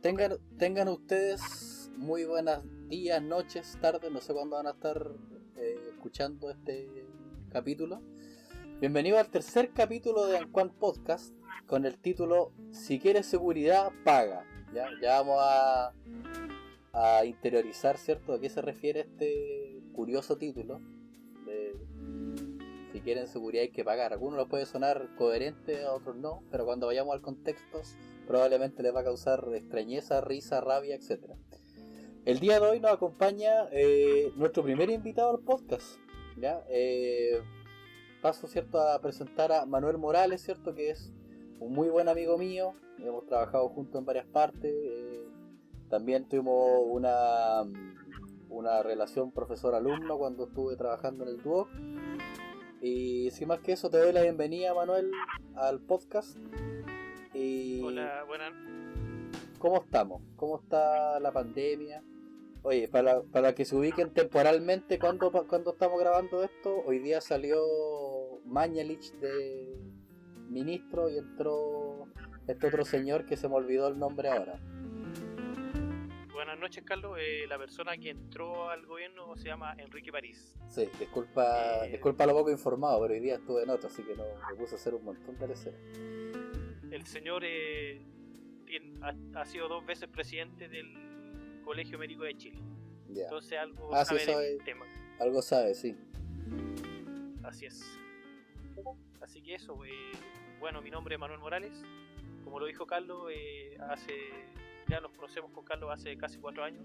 Tengan ustedes muy buenos días, noches, tardes, no sé cuándo van a estar escuchando este capítulo. Bienvenido al tercer capítulo de Anquan Podcast con el título Si quieres seguridad, paga. Ya vamos a interiorizar, ¿cierto?, a qué se refiere este curioso título de si quieren seguridad hay que pagar. A algunos les puede sonar coherente, a otros no, pero cuando vayamos al contexto probablemente les va a causar extrañeza, risa, rabia, etc. El día de hoy nos acompaña nuestro primer invitado al podcast. ¿Ya? Paso, ¿cierto?, a presentar a Manuel Morales, ¿cierto?, que es un muy buen amigo mío. Hemos trabajado juntos en varias partes. También tuvimos una relación profesor-alumno cuando estuve trabajando en el Duoc. Y sin más que eso, te doy la bienvenida, Manuel, al podcast. Y hola, buenas. ¿Cómo estamos? ¿Cómo está la pandemia? Oye, para que se ubiquen temporalmente, cuando estamos grabando esto, hoy día salió Mañalich de ministro y entró este otro señor que se me olvidó el nombre ahora. Buenas noches, Carlos. La persona que entró al gobierno se llama Enrique París. Sí, disculpa lo poco informado, pero hoy día estuve en otro, así que no me puse a hacer un montón de leceras. El señor ha sido 2 veces presidente del Colegio Médico de Chile. Yeah. Entonces algo sí, sabe del tema. Algo sabe, sí. Así es. Así que eso, bueno, mi nombre es Manuel Morales. Como lo dijo Carlos, ya nos conocemos con Carlos hace casi 4 años.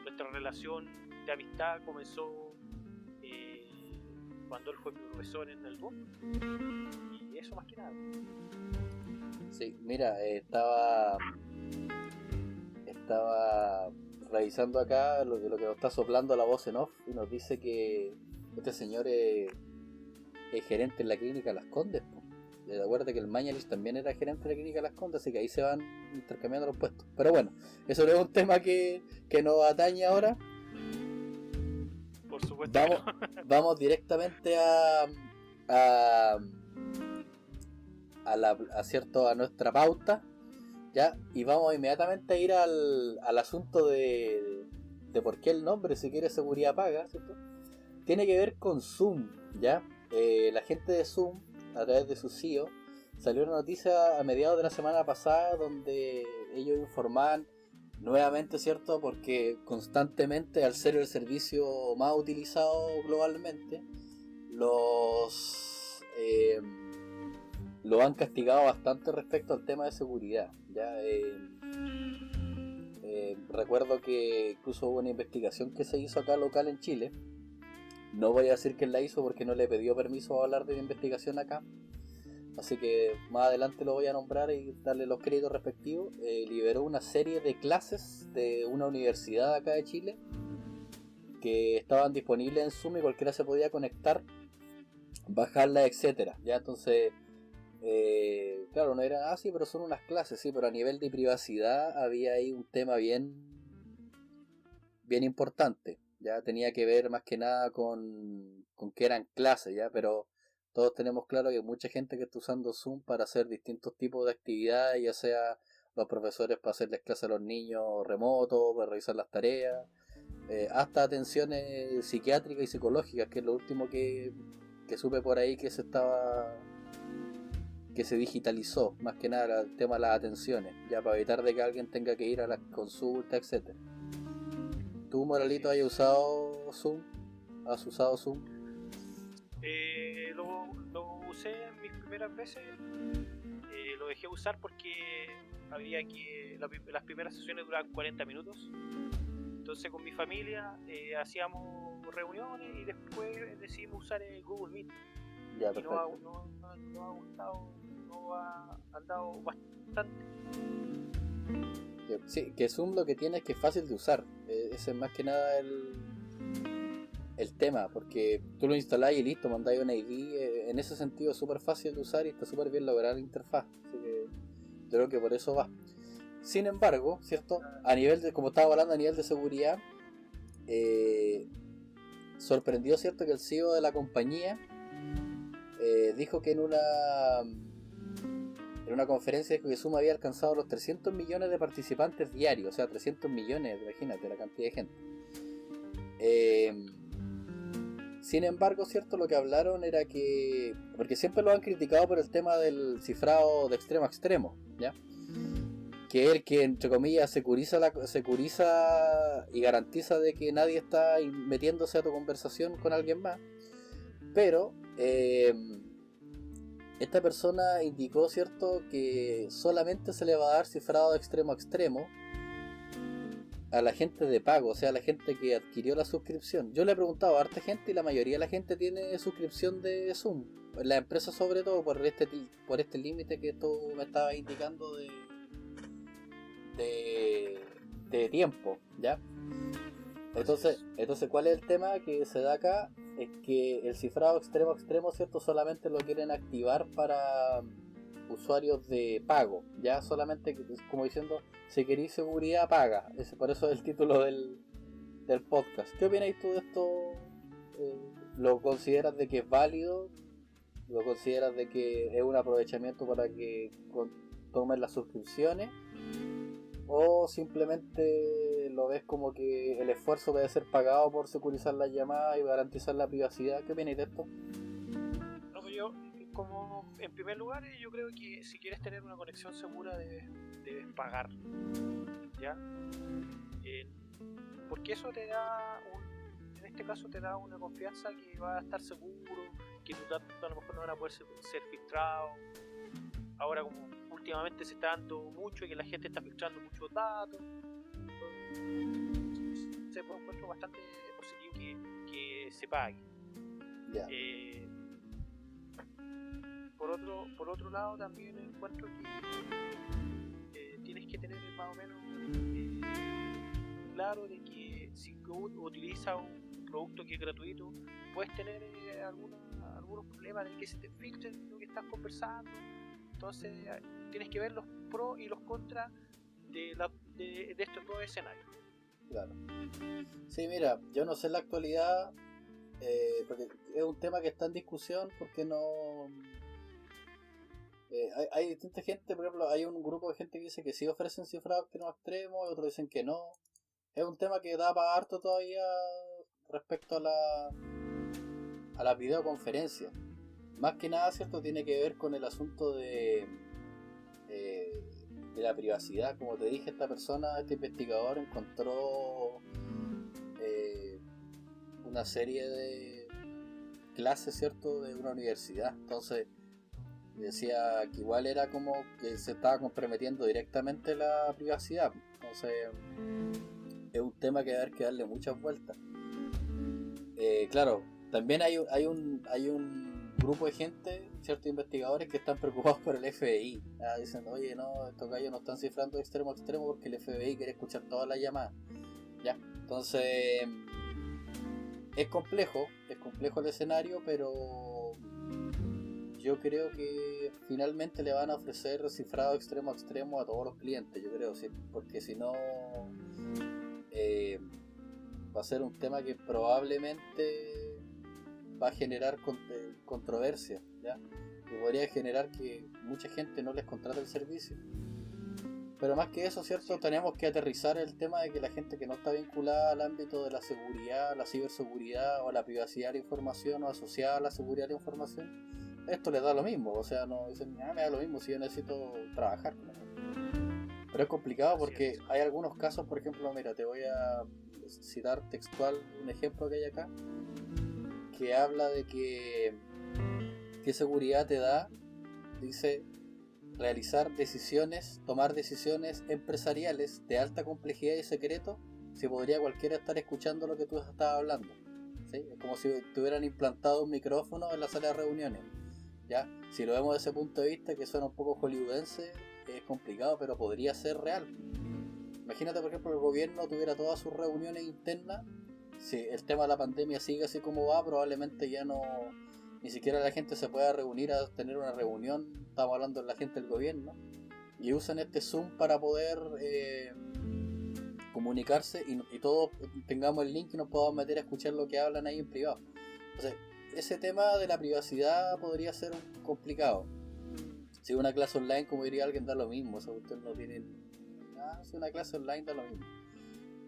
Nuestra relación de amistad comenzó cuando él fue mi profesor en el Duoc. Y eso más que nada. Sí, mira, estaba revisando acá lo que nos está soplando la voz en off y nos dice que este señor es gerente en la clínica Las Condes. De acuerdo que el Mañalich también era gerente de la clínica Las Condes, así que ahí se van intercambiando los puestos. Pero bueno, eso no es un tema que nos atañe ahora. Por supuesto. Vamos directamente a nuestra pauta, ¿ya? Y vamos inmediatamente a ir al asunto de por qué el nombre, si quiere seguridad paga, ¿cierto? Tiene que ver con Zoom, ¿ya? La gente de Zoom, a través de su CEO, salió una noticia a mediados de la semana pasada donde ellos informaban nuevamente, ¿cierto? Porque constantemente, al ser el servicio más utilizado globalmente, lo han castigado bastante respecto al tema de seguridad. ¿Ya? Recuerdo que incluso hubo una investigación que se hizo acá local en Chile. No voy a decir quién la hizo porque no le pidió permiso a hablar de la investigación acá. Así que más adelante lo voy a nombrar y darle los créditos respectivos. Liberó una serie de clases de una universidad acá de Chile que estaban disponibles en Zoom y cualquiera se podía conectar, bajarla, etcétera. Ya, entonces, claro, no era así, pero son unas clases, sí, pero a nivel de privacidad había ahí un tema bien importante. Ya tenía que ver más que nada con que eran clases, ya, pero todos tenemos claro que hay mucha gente que está usando Zoom para hacer distintos tipos de actividades, ya sea los profesores para hacerles clases a los niños remotos, para revisar las tareas, hasta atenciones psiquiátricas y psicológicas, que es lo último que supe por ahí que se digitalizó, más que nada el tema de las atenciones, ya para evitar de que alguien tenga que ir a las consultas, etc. ¿Tú, Moralito, has usado Zoom? ¿Has usado Zoom? Lo usé en mis primeras veces. Lo dejé usar porque las primeras sesiones duraban 40 minutos. Entonces con mi familia hacíamos reuniones y después decidimos usar el Google Meet. Ya, y nos ha gustado, nos ha andado bastante. Sí, que Zoom lo que tiene es que es fácil de usar. Ese es más que nada el tema, porque tú lo instalás y listo, mandáis una ID. En ese sentido es súper fácil de usar y está súper bien lograr la interfaz. Así que yo creo que por eso va. Sin embargo, ¿cierto? A nivel de, como estaba hablando, a nivel de seguridad, sorprendió, ¿cierto?, que el CEO de la compañía dijo que en en una conferencia dijo que Zoom había alcanzado los 300 millones de participantes diarios, o sea, 300 millones, imagínate la cantidad de gente. Sin embargo, cierto, lo que hablaron era que, porque siempre lo han criticado por el tema del cifrado de extremo a extremo, ¿ya? Que es el que, entre comillas, securiza y garantiza de que nadie está metiéndose a tu conversación con alguien más. Pero esta persona indicó, cierto, que solamente se le va a dar cifrado de extremo a extremo a la gente de pago, o sea, a la gente que adquirió la suscripción. Yo le he preguntado a harta gente y la mayoría de la gente tiene suscripción de Zoom. La empresa, sobre todo, por este límite que tú me estabas indicando de tiempo, ¿ya? Entonces, ¿cuál es el tema que se da acá? Es que el cifrado extremo a extremo, ¿cierto? Solamente lo quieren activar para usuarios de pago, ya solamente, como diciendo, si queréis seguridad, paga. Por eso es el título del podcast. ¿Qué opináis tú de esto? ¿Lo consideras de que es válido? ¿Lo consideras de que es un aprovechamiento para que tomen las suscripciones? ¿O simplemente lo ves como que el esfuerzo debe ser pagado por securizar las llamadas y garantizar la privacidad? ¿Qué opináis de esto? No, pues yo, como en primer lugar, yo creo que si quieres tener una conexión segura debes pagar, ¿ya? Porque eso te da en este caso te da una confianza que va a estar seguro, que tus datos a lo mejor no van a poder ser filtrados. Ahora, como últimamente se está dando mucho y que la gente está filtrando muchos datos, se encuentro bastante positivo que se pague. Yeah. Por otro lado, también encuentro que tienes que tener más o menos claro de que si utilizas un producto que es gratuito, puedes tener algunos problemas de que se te filtre lo que estás conversando. Entonces tienes que ver los pros y los contras de estos dos escenarios. Claro. Sí, mira, yo no sé en la actualidad, porque es un tema que está en discusión, porque no... hay distinta gente, por ejemplo, hay un grupo de gente que dice que sí ofrecen cifrado extremo extremo, y otros dicen que no. Es un tema que da para harto todavía respecto a la videoconferencia. Más que nada, cierto, tiene que ver con el asunto de la privacidad. Como te dije, este investigador encontró una serie de clases, cierto, de una universidad. Entonces decía que igual era como que se estaba comprometiendo directamente la privacidad. Entonces es un tema que va a haber que darle muchas vueltas. Claro, también hay un grupo de gente, ciertos investigadores que están preocupados por el FBI. Dicen, oye, no, estos gallos no están cifrando de extremo a extremo porque el FBI quiere escuchar todas las llamadas. ¿Ya? Entonces, es complejo el escenario, pero yo creo que finalmente le van a ofrecer cifrado extremo a extremo a todos los clientes, yo creo, ¿sí? Porque si no, va a ser un tema que probablemente va a generar controversia, ¿ya? Y podría generar que mucha gente no les contrate el servicio. Pero más que eso, ¿cierto? Tenemos que aterrizar el tema de que la gente que no está vinculada al ámbito de la seguridad, la ciberseguridad o la privacidad de la información o asociada a la seguridad de la información, esto les da lo mismo. O sea, no dicen, me da lo mismo si yo necesito trabajar. Pero es complicado porque hay algunos casos, por ejemplo, mira, te voy a citar textual un ejemplo que hay acá, que habla de que qué seguridad te da, dice, tomar decisiones empresariales de alta complejidad y secreto, si podría cualquiera estar escuchando lo que tú estás hablando, ¿sí? Es como si tuvieran implantado un micrófono en la sala de reuniones, ¿ya? Si lo vemos desde ese punto de vista, que suena un poco hollywoodense, es complicado, pero podría ser real. Imagínate, por ejemplo, el gobierno tuviera todas sus reuniones internas. Si el tema de la pandemia sigue así como va, probablemente ya no, ni siquiera la gente se pueda reunir a tener una reunión. Estamos hablando de la gente del gobierno, y usan este Zoom para poder comunicarse y todos tengamos el link y nos podamos meter a escuchar lo que hablan ahí en privado. Entonces, ese tema de la privacidad podría ser complicado. Si una clase online, como diría alguien, da lo mismo. O sea, ustedes no tienen... si una clase online da lo mismo.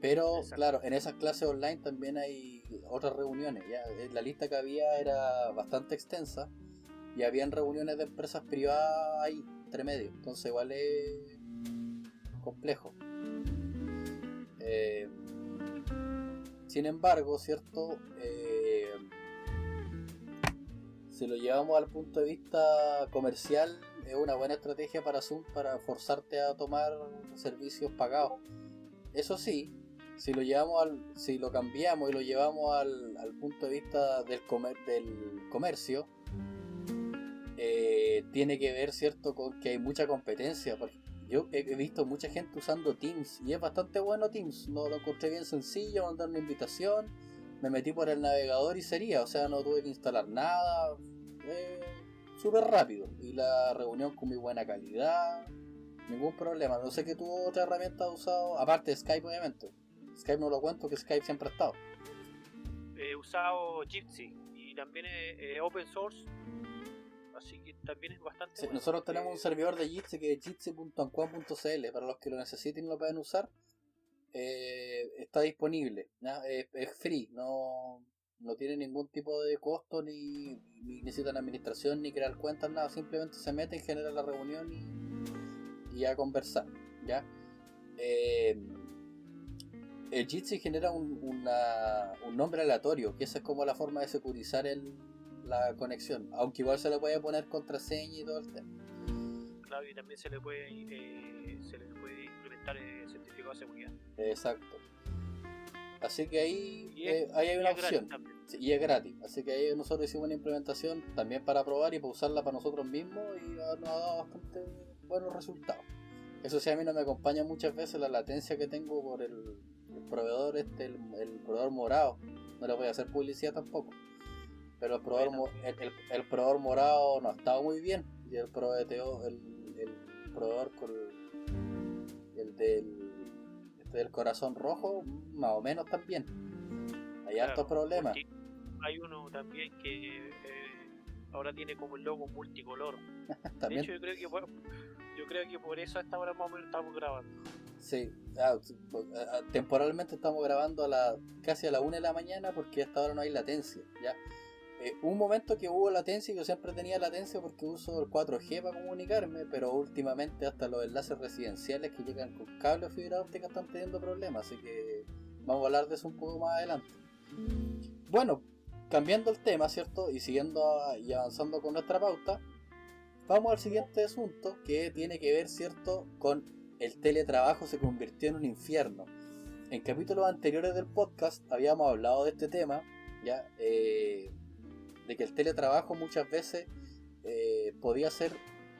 Pero, Exacto. claro, en esas clases online también hay otras reuniones. ¿Ya? La lista que había era bastante extensa y habían reuniones de empresas privadas ahí, entre medio. Entonces igual es complejo. Sin embargo, ¿cierto? Si lo llevamos al punto de vista comercial, es una buena estrategia para Zoom para forzarte a tomar servicios pagados. Eso sí, si lo cambiamos y lo llevamos al punto de vista del comercio, tiene que ver, cierto, con que hay mucha competencia. Yo he visto mucha gente usando Teams y es bastante bueno Teams. No lo encontré bien sencillo, mandar una invitación, me metí por el navegador y sería, o sea, no tuve que instalar nada, súper rápido y la reunión con muy buena calidad, ningún problema. No sé qué tuvo otra herramienta has usado, aparte de Skype obviamente. Skype no lo cuento, que Skype siempre ha estado. He usado Jitsi y también es open source, así que también es bastante Sí, bueno. nosotros tenemos un servidor de Jitsi que es jitsi.ancon.cl, para los que lo necesiten y lo pueden usar. Está disponible, ¿ya? Es free, no tiene ningún tipo de costo, ni necesitan administración, ni crear cuentas, nada, simplemente se meten, generan la reunión y a conversar, ¿ya? El Jitsi genera un nombre aleatorio, que esa es como la forma de securizar la conexión, aunque igual se le puede poner contraseña y todo el tema. Claro, y también se le puede implementar certificado de seguridad. Exacto. Así que ahí Y hay una es opción. gratis Sí, y es gratis. Así que ahí nosotros hicimos una implementación también para probar y para usarla para nosotros mismos y nos ha dado bastante buenos resultados. Eso sí, a mí no me acompaña muchas veces la latencia que tengo por el proveedor el proveedor morado. No le voy a hacer publicidad tampoco. Pero el proveedor morado no ha estado muy bien. Y el proveedor con el del corazón rojo, más o menos también. Hay hartos problemas. Hay uno también que ahora tiene como el logo multicolor. De hecho, yo creo que por eso a esta hora más o menos estamos grabando. Sí, temporalmente estamos grabando casi a la 1 de la mañana porque hasta ahora no hay latencia, ¿ya? Un momento que hubo latencia, y yo siempre tenía latencia porque uso el 4G para comunicarme, pero últimamente hasta los enlaces residenciales que llegan con cable o fibra óptica están teniendo problemas, así que vamos a hablar de eso un poco más adelante. Bueno, cambiando el tema, ¿cierto? Y siguiendo y avanzando con nuestra pauta, vamos al siguiente asunto que tiene que ver, ¿cierto?, con el teletrabajo se convirtió en un infierno. En capítulos anteriores del podcast habíamos hablado de este tema, ¿ya? De que el teletrabajo muchas veces podía ser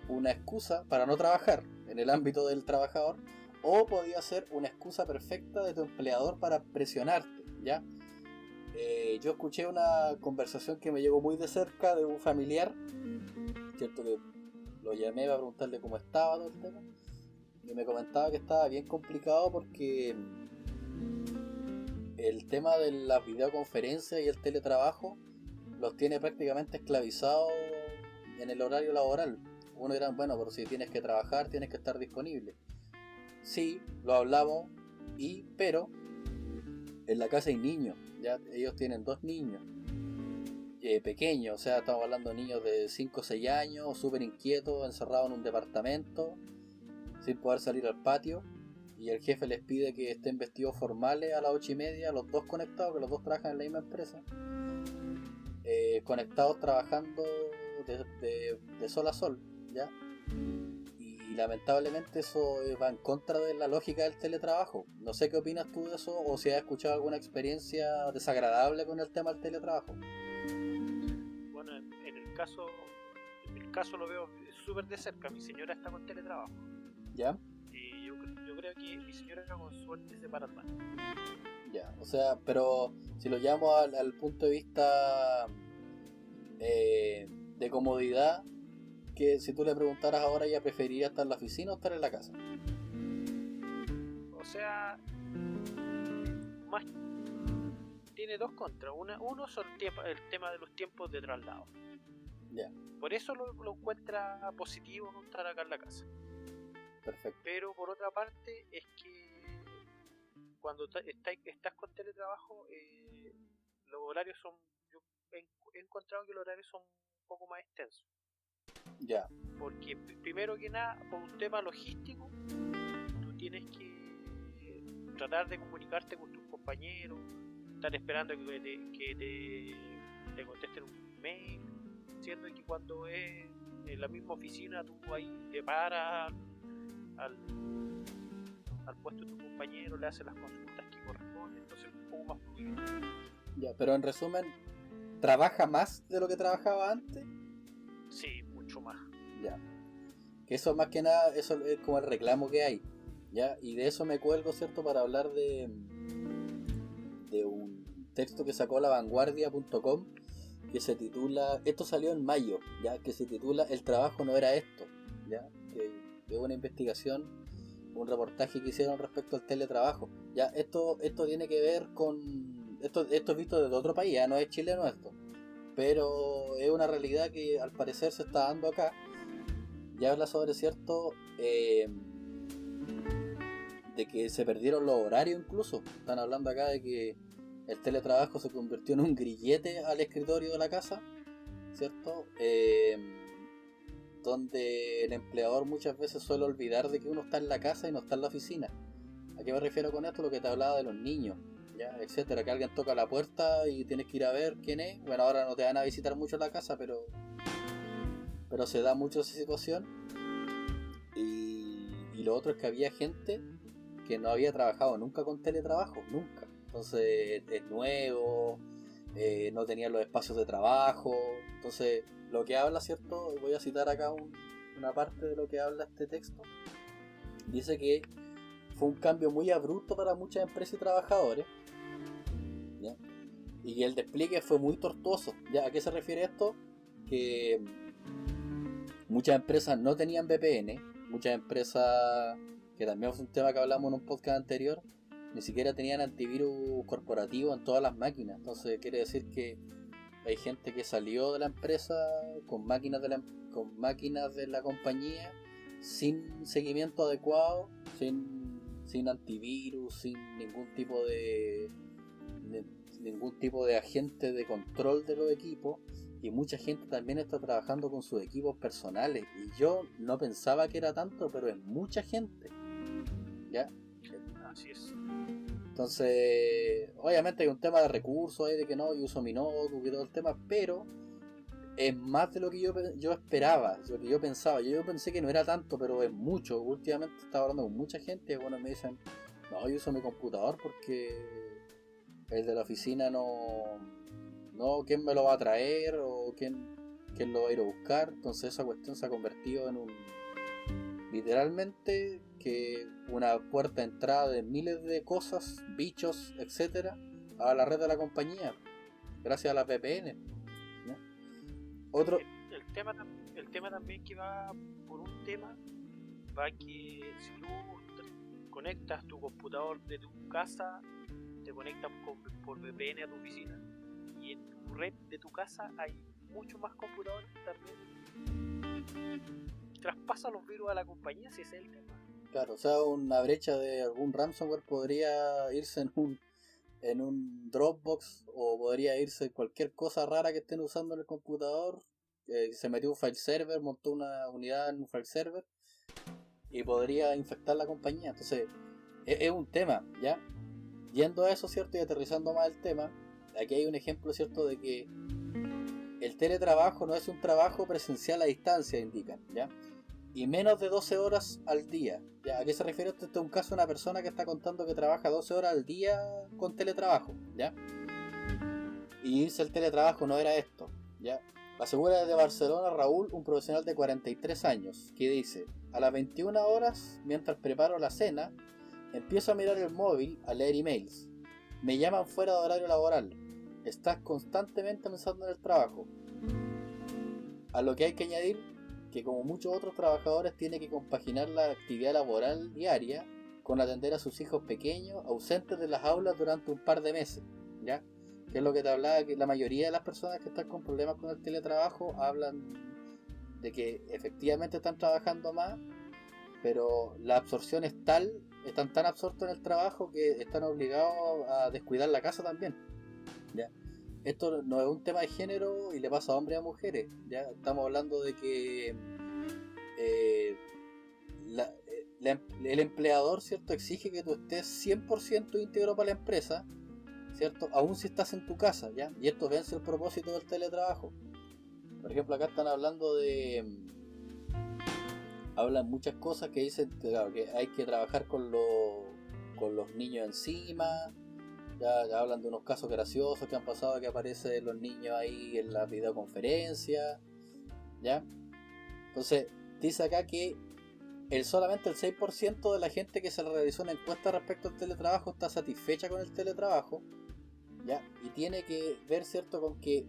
una excusa para no trabajar en el ámbito del trabajador, o podía ser una excusa perfecta de tu empleador para presionarte, ¿ya? Yo escuché una conversación que me llegó muy de cerca de un familiar, cierto, que lo llamé para preguntarle cómo estaba todo el tema, y me comentaba que estaba bien complicado porque el tema de las videoconferencias y el teletrabajo los tiene prácticamente esclavizados en el horario laboral. Uno dirá, bueno, pero si tienes que trabajar, tienes que estar disponible. Sí, lo hablamos, pero en la casa hay niños, ya ellos tienen 2 niños pequeños, o sea, estamos hablando de niños de 5 o 6 años, súper inquietos, encerrados en un departamento, sin poder salir al patio, y el jefe les pide que estén vestidos formales a las 8:30, los dos conectados, que los dos trabajan en la misma empresa, conectados trabajando de sol a sol, ¿ya? Y lamentablemente eso va en contra de la lógica del teletrabajo. No sé qué opinas tú de eso, o si has escuchado alguna experiencia desagradable con el tema del teletrabajo. Bueno, en el caso lo veo súper de cerca. Mi señora está con teletrabajo. ¿Ya? Y yo creo que mi señora con suerte se para mal. Ya, o sea, pero si lo llevamos al punto de vista de comodidad, que si tú le preguntaras ahora, ella preferiría estar en la oficina o estar en la casa. O sea, más tiene dos contras. Uno son el tema de los tiempos de traslado. Ya. Por eso lo encuentra positivo no estar acá en la casa. Perfecto. Pero por otra parte es que cuando estás con teletrabajo, los horarios son, yo he encontrado que los horarios son un poco más extensos. Ya. Porque primero que nada, por un tema logístico, tú tienes que tratar de comunicarte con tus compañeros, estar esperando que te contesten un mail, siendo que cuando es en la misma oficina tú ahí te paras al puesto de tu compañero, le haces las consultas que corresponden, entonces es un poco más fluido. Ya, pero en resumen, ¿trabaja más de lo que trabajaba antes? Sí, mucho más. Ya. Que eso más que nada, eso es como el reclamo que hay. ¿Ya? Y de eso me cuelgo, ¿cierto? Para hablar de un texto que sacó lavanguardia.com que se titula, esto salió en mayo, ¿ya? Que se titula El trabajo no era esto, ¿ya? Que es una investigación, un reportaje que hicieron respecto al teletrabajo. Ya, esto tiene que ver con... Esto es visto desde otro país, ¿ya? No es chileno esto. Pero es una realidad que al parecer se está dando acá. Y habla sobre cierto... de que se perdieron los horarios incluso. Están hablando acá de que el teletrabajo se convirtió en un grillete al escritorio de la casa, ¿cierto? Donde el empleador muchas veces suele olvidar de que uno está en la casa y no está en la oficina. ¿A qué me refiero con esto? Lo que te hablaba de los niños, ¿ya? Etcétera, que alguien toca la puerta y tienes que ir a ver quién es. Bueno, ahora no te van a visitar mucho la casa, pero se da mucho esa situación. Y lo otro es que había gente que no había trabajado nunca con teletrabajo, nunca. Entonces es nuevo, no tenía los espacios de trabajo. Entonces lo que habla, ¿cierto? Voy a citar acá una parte de lo que habla este texto. Dice que fue un cambio muy abrupto para muchas empresas y trabajadores, ¿ya? Y que el despliegue fue muy tortuoso. ¿Ya? ¿A qué se refiere esto? Que muchas empresas no tenían VPN, muchas empresas, que también fue un tema que hablamos en un podcast anterior, ni siquiera tenían antivirus corporativo en todas las máquinas. Entonces quiere decir que hay gente que salió de la empresa con máquinas de la compañía sin seguimiento adecuado, sin antivirus, sin ningún tipo de agente de control de los equipos. Y mucha gente también está trabajando con sus equipos personales. Y yo no pensaba que era tanto, pero es mucha gente, ¿ya? Así es. Entonces, obviamente hay un tema de recursos, de que no, yo uso mi notebook y todo el tema, pero es más de lo que yo esperaba, lo que yo pensaba. Yo pensé que no era tanto, pero es mucho. Últimamente estaba hablando con mucha gente y bueno, me dicen, no, yo uso mi computador porque el de la oficina no, ¿quién me lo va a traer? O quién lo va a ir a buscar. Entonces esa cuestión se ha convertido en literalmente que una puerta de entrada de miles de cosas, bichos, etcétera, a la red de la compañía, gracias a la VPN, ¿no? Otro... El tema también que va por un tema, va que si tú conectas tu computador de tu casa, te conectas por VPN a tu oficina, y en tu red de tu casa hay muchos más computadores también. Traspasa los virus a la compañía, si ese es el tema. Claro, o sea, una brecha de algún ransomware podría irse en un Dropbox, o podría irse cualquier cosa rara que estén usando en el computador. Se metió un file server, montó una unidad en un file server y podría infectar la compañía. Entonces, es un tema, ¿ya? Yendo a eso, ¿cierto? Y aterrizando más el tema, aquí hay un ejemplo, ¿cierto? De que el teletrabajo no es un trabajo presencial a distancia, indican, ¿ya? Y menos de 12 horas al día. ¿Ya? ¿A qué se refiere esto? Este es un caso de una persona que está contando que trabaja 12 horas al día con teletrabajo, ¿ya? Y dice el teletrabajo no era esto, ¿ya? Asegura desde Barcelona Raúl, un profesional de 43 años, que dice: a las 21 horas, mientras preparo la cena, empiezo a mirar el móvil, a leer emails. Me llaman fuera de horario laboral. Estás constantemente pensando en el trabajo. A lo que hay que añadir que, como muchos otros trabajadores, tiene que compaginar la actividad laboral diaria con atender a sus hijos pequeños ausentes de las aulas durante un par de meses, ¿ya? que es lo que te hablaba, que la mayoría de las personas que están con problemas con el teletrabajo hablan de que efectivamente están trabajando más, pero la absorción es tal, están tan absortos en el trabajo que están obligados a descuidar la casa también, ¿ya? Esto no es un tema de género y le pasa a hombres y a mujeres, ¿ya? Estamos hablando de que eh, el empleador, ¿cierto?, exige que tú estés 100% íntegro para la empresa, ¿cierto?, aún si estás en tu casa, ¿ya? Y esto vence el propósito del teletrabajo. Por ejemplo, acá están hablando de... Hablan muchas cosas que dicen, claro, que hay que trabajar con los niños encima. Ya hablan de unos casos graciosos que han pasado, que aparecen los niños ahí en la videoconferencia, ¿ya? Entonces, dice acá que solamente el 6% de la gente que se le realizó una encuesta respecto al teletrabajo está satisfecha con el teletrabajo, ¿ya? Y tiene que ver, ¿cierto?, con que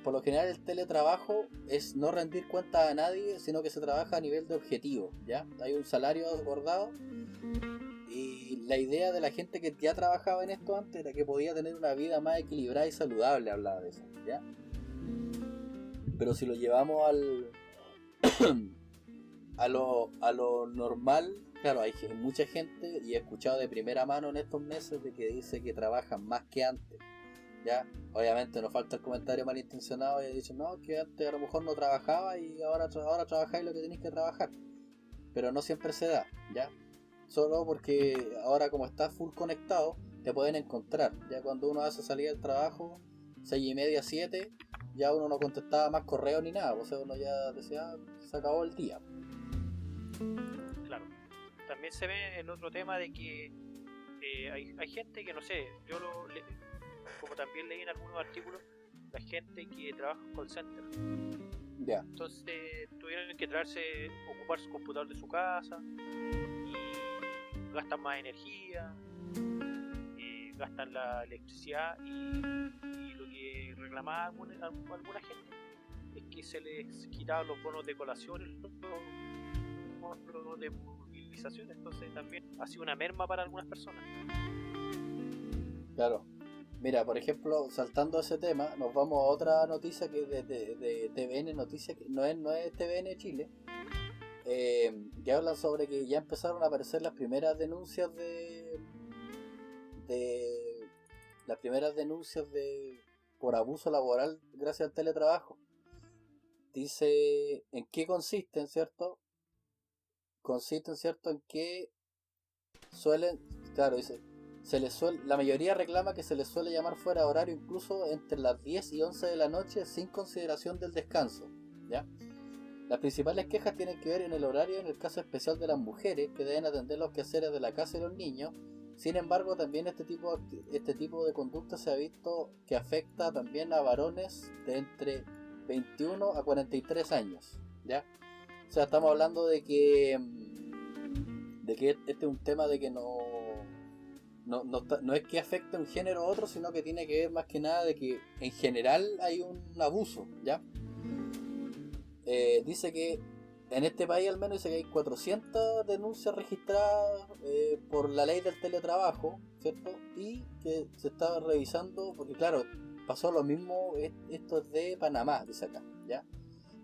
por lo general el teletrabajo es no rendir cuentas a nadie, sino que se trabaja a nivel de objetivo, ¿ya? Hay un salario acordado y la idea de la gente que ya trabajaba en esto antes era que podía tener una vida más equilibrada y saludable, hablaba de eso, ¿ya? Pero si lo llevamos a lo normal, claro, hay mucha gente, y he escuchado de primera mano en estos meses, de que dice que trabajan más que antes, ¿ya? Obviamente no falta el comentario malintencionado y dicen, no, que antes a lo mejor no trabajaba y ahora trabajáis lo que tenéis que trabajar, pero no siempre se da, ¿ya? Solo porque ahora, como estás full conectado, te pueden encontrar. Ya cuando uno hace salir del trabajo 6:30, 7, ya uno no contestaba más correo ni nada, o sea, uno ya decía, se acabó el día. Claro. También se ve el otro tema de que hay gente que, no sé, como también leí en algunos artículos, la gente que trabaja en call center. Ya. Entonces tuvieron que ocupar su computador de su casa y gastan más energía, gastan la electricidad y lo que reclamaba alguna gente es que se les quitaban los bonos de colación, los bonos de movilización. Entonces también ha sido una merma para algunas personas. Claro. Mira, por ejemplo, saltando ese tema, nos vamos a otra noticia que es de TVN Noticias, que no es TVN Chile, que hablan sobre que ya empezaron a aparecer las primeras denuncias por abuso laboral gracias al teletrabajo. Dice en qué consisten, ¿cierto? En que suelen, claro, dice, la mayoría reclama que se les suele llamar fuera de horario incluso entre las 10 y 11 de la noche sin consideración del descanso, ¿ya? Las principales quejas tienen que ver en el horario, en el caso especial de las mujeres que deben atender los quehaceres de la casa y los niños. Sin embargo, también este tipo de conducta se ha visto que afecta también a varones de entre 21 a 43 años, ¿ya? O sea, estamos hablando de que este es un tema de que no es que afecte a un género u otro, sino que tiene que ver más que nada de que en general hay un abuso, ¿ya? Dice que en este país al menos dice que hay 400 denuncias registradas por la ley del teletrabajo, ¿cierto? Y que se estaba revisando, porque claro, pasó lo mismo, esto es de Panamá, dice acá, ¿ya?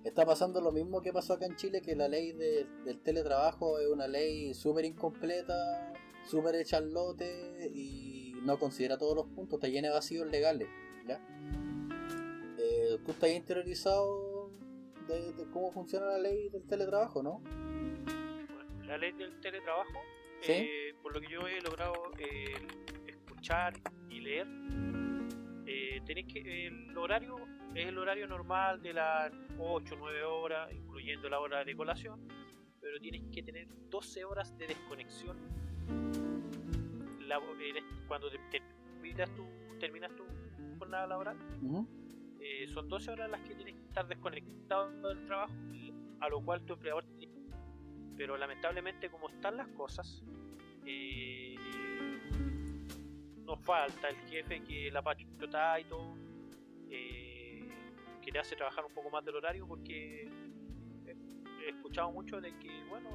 Está pasando lo mismo que pasó acá en Chile, que la ley del teletrabajo es una ley súper incompleta, súper hecha al lote y no considera todos los puntos, está llena de vacíos legales, ¿ya? Tú estás interiorizado de cómo funciona la ley del teletrabajo, ¿no? Bueno, la ley del teletrabajo, ¿sí? Por lo que yo he logrado escuchar y leer, el horario es el horario normal de las 8 o 9 horas, incluyendo la hora de colación, pero tienes que tener 12 horas de desconexión cuando terminas tu jornada laboral. Uh-huh. Son 12 horas las que tienes que estar desconectado del trabajo, a lo cual tu empleador tiene. Pero lamentablemente, como están las cosas, nos falta el jefe que la pachota y todo, que te hace trabajar un poco más del horario, porque he escuchado mucho de que, bueno,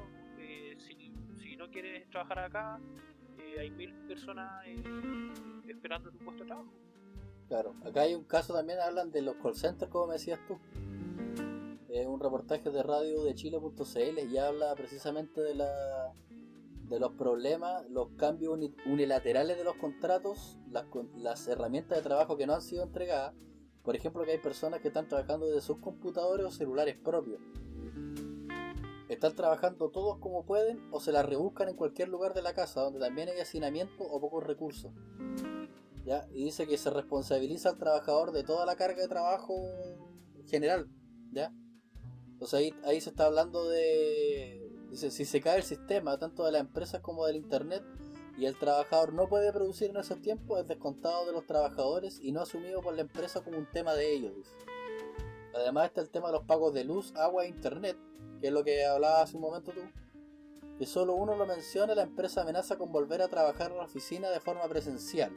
si no quieres trabajar acá, hay 1000 personas esperando tu puesto de trabajo. Claro, acá hay un caso también, hablan de los call centers, como me decías tú. Un reportaje de radio de Chile.cl y habla precisamente de los problemas, los cambios unilaterales de los contratos, las herramientas de trabajo que no han sido entregadas. Por ejemplo, que hay personas que están trabajando desde sus computadores o celulares propios. Están trabajando todos como pueden o se las rebuscan en cualquier lugar de la casa donde también hay hacinamiento o pocos recursos. ¿Ya? Y dice que se responsabiliza al trabajador de toda la carga de trabajo general. ¿Ya? Entonces ahí se está hablando de... Dice, si se cae el sistema, tanto de las empresas como del internet, y el trabajador no puede producir en esos tiempos, es descontado de los trabajadores y no asumido por la empresa como un tema de ellos. Dice. Además está el tema de los pagos de luz, agua e internet, que es lo que hablabas hace un momento tú. Que solo uno lo menciona, la empresa amenaza con volver a trabajar en la oficina de forma presencial.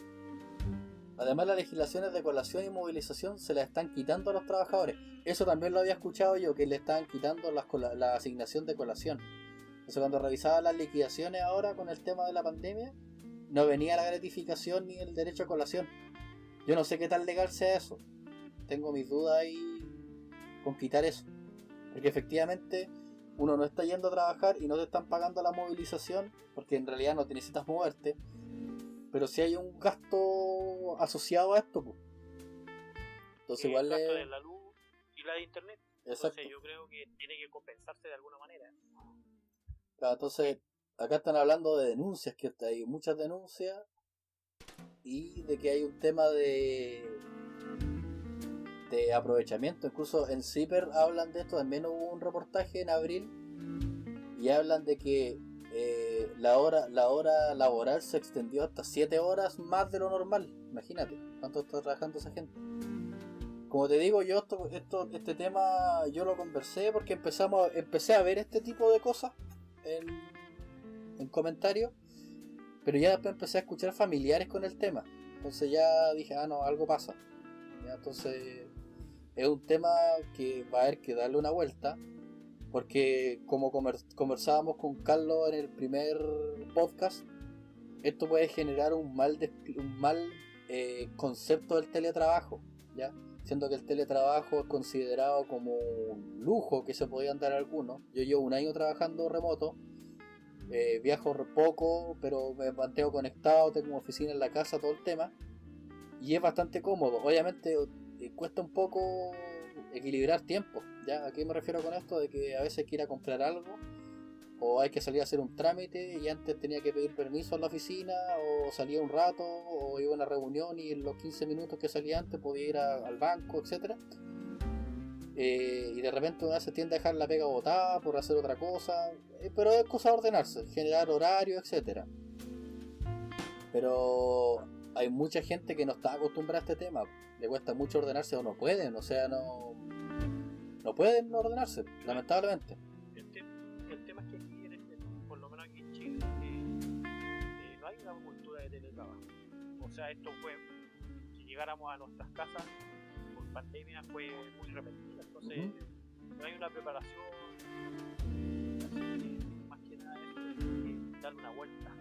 Además, las legislaciones de colación y movilización se las están quitando a los trabajadores. Eso también lo había escuchado yo, que le estaban quitando la asignación de colación. Entonces, cuando revisaba las liquidaciones ahora con el tema de la pandemia, no venía la gratificación ni el derecho a colación. Yo no sé qué tan legal sea eso. Tengo mis dudas ahí con quitar eso. Porque efectivamente uno no está yendo a trabajar y no te están pagando la movilización, porque en realidad no te necesitas moverte. Pero si hay un gasto asociado a esto, pues. Entonces igual el gasto de la luz y la de internet. Exacto. Entonces yo creo que tiene que compensarse de alguna manera. Claro, entonces acá están hablando de denuncias, que hay muchas denuncias y de que hay un tema de aprovechamiento. Incluso en CIPER hablan de esto, también hubo un reportaje en abril y hablan de que la hora laboral se extendió hasta 7 horas más de lo normal. Imagínate cuánto está trabajando esa gente. Como te digo, yo este tema yo lo conversé porque empecé a ver este tipo de cosas en comentarios, pero ya después empecé a escuchar familiares con el tema. Entonces ya dije, no, algo pasa. ¿Ya? Entonces es un tema que va a haber que darle una vuelta, porque como conversábamos con Carlos en el primer podcast, esto puede generar un mal concepto del teletrabajo, ¿ya? Siendo que el teletrabajo es considerado como un lujo que se podían dar algunos. Yo llevo un año trabajando remoto, viajo poco, pero me mantengo conectado, tengo una oficina en la casa, todo el tema, y es bastante cómodo. Obviamente cuesta un poco equilibrar tiempo, ¿ya? ¿A qué me refiero con esto? De que a veces hay que ir a comprar algo o hay que salir a hacer un trámite y antes tenía que pedir permiso en la oficina o salía un rato o iba a una reunión y en los 15 minutos que salía antes podía ir al banco, etcétera. Y de repente una se tiende a dejar la pega botada por hacer otra cosa, pero es cosa de ordenarse, generar horario, etcétera. Pero hay mucha gente que no está acostumbrada a este tema, le cuesta mucho ordenarse o no pueden, o sea, no pueden ordenarse, lamentablemente. El tema es que aquí, por lo menos aquí en Chile, no hay una cultura de teletrabajo. O sea, esto fue que llegáramos a nuestras casas por pandemia fue muy repentina, entonces no hay una preparación, así que más que nada es darle una vuelta.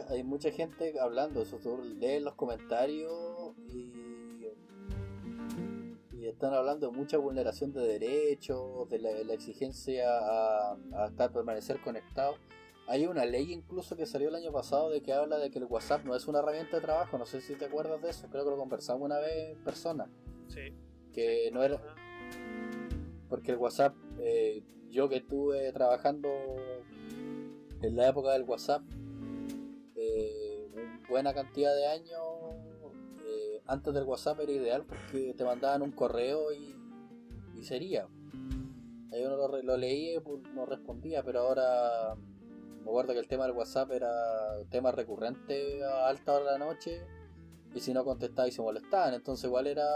Hay mucha gente hablando, eso tú lees los comentarios y están hablando de mucha vulneración de derechos, de la exigencia a permanecer conectado. Hay una ley incluso que salió el año pasado de que habla de que el WhatsApp no es una herramienta de trabajo, no sé si te acuerdas de eso, creo que lo conversamos una vez en persona. Sí. Que no era... Porque el WhatsApp, yo que estuve trabajando en la época del WhatsApp, una buena cantidad de años, antes del WhatsApp era ideal porque te mandaban un correo y sería. Ahí uno lo leía y no respondía, pero ahora me acuerdo que el tema del WhatsApp era tema recurrente a alta hora de la noche y si no contestaba y se molestaban, entonces igual era,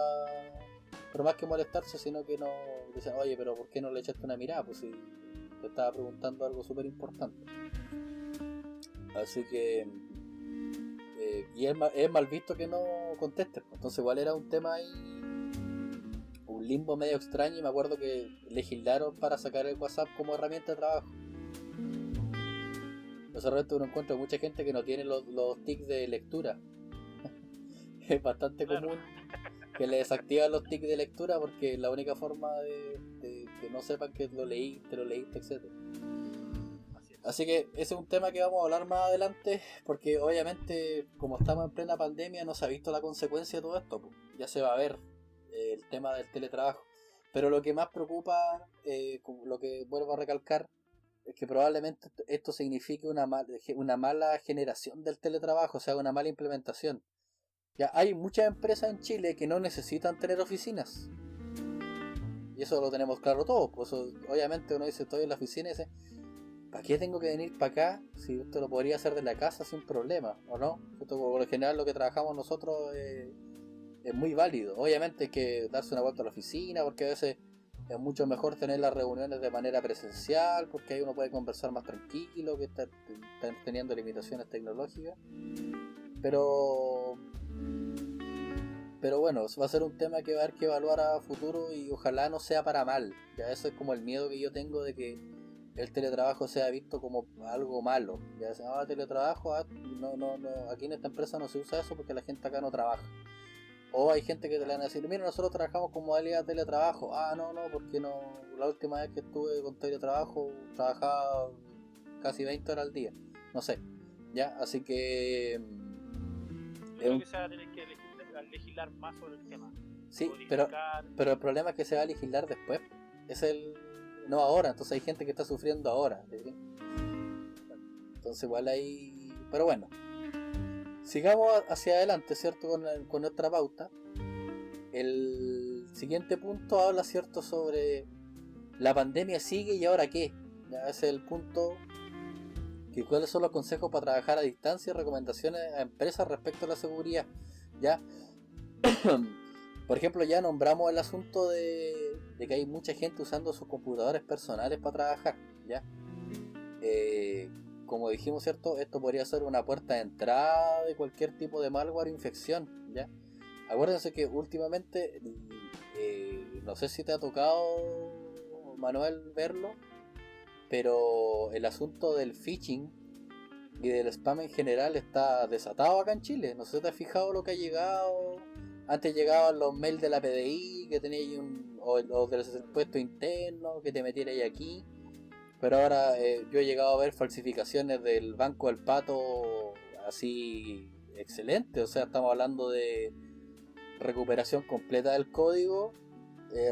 pero más que molestarse, sino que no dicen, oye, pero ¿por qué no le echaste una mirada? Pues si te estaba preguntando algo súper importante. Así que y es mal visto que no contestes, entonces igual era un tema ahí, un limbo medio extraño, y me acuerdo que legislaron para sacar el WhatsApp como herramienta de trabajo. Entonces realmente uno encuentra mucha gente que no tiene los tics de lectura es bastante Claro. común que le desactivan los tics de lectura porque es la única forma de que no sepan que lo leíste, etc. Así es. Así que ese es un tema que vamos a hablar más adelante, porque obviamente como estamos en plena pandemia no se ha visto la consecuencia de todo esto, pues. Ya se va a ver el tema del teletrabajo. Pero lo que más preocupa, lo que vuelvo a recalcar, es que probablemente esto signifique una mala generación del teletrabajo, o sea, una mala implementación. Ya hay muchas empresas en Chile que no necesitan tener oficinas. Y eso lo tenemos claro todos. Pues obviamente uno dice, estoy en la oficina y dice, ¿para qué tengo que venir para acá si esto lo podría hacer de la casa sin problema? ¿O no? Esto, por lo general, lo que trabajamos nosotros es muy válido. Obviamente hay que darse una vuelta a la oficina porque a veces es mucho mejor tener las reuniones de manera presencial porque ahí uno puede conversar más tranquilo que estar teniendo limitaciones tecnológicas. Pero bueno, va a ser un tema que va a haber que evaluar a futuro y ojalá no sea para mal. Ya eso es como el miedo que yo tengo de que el teletrabajo sea visto como algo malo. Ya se llama teletrabajo, no, aquí en esta empresa no se usa eso porque la gente acá no trabaja. O hay gente que te le van a decir, mira, nosotros trabajamos con modalidad de teletrabajo. No, porque no. La última vez que estuve con teletrabajo trabajaba casi 20 horas al día. No sé. Ya, así que Yo creo que se va a tener que legislar más sobre el tema. sí, pero el problema es que se va a legislar después. No ahora, entonces hay gente que está sufriendo ahora. ¿Sí? Entonces igual hay. Pero bueno. Sigamos hacia adelante, ¿cierto? Con nuestra pauta. El siguiente punto habla, ¿cierto? Sobre la pandemia sigue y ahora qué. Ya ese es el punto. ¿Cuáles son los consejos para trabajar a distancia y recomendaciones a empresas respecto a la seguridad? ¿Ya? Por ejemplo, ya nombramos el asunto de que hay mucha gente usando sus computadores personales para trabajar, ¿ya? Como dijimos, ¿cierto? Esto podría ser una puerta de entrada de cualquier tipo de malware o infección, ¿ya? Acuérdense que últimamente, no sé si te ha tocado, Manuel, verlo, pero el asunto del phishing y del spam en general está desatado acá en Chile. No sé si te has fijado lo que ha llegado. Antes llegaban los mails de la PDI que teníais o del puesto interno que te metierais aquí. Pero ahora yo he llegado a ver falsificaciones del Banco del Pato así excelente. O sea, estamos hablando de recuperación completa del código,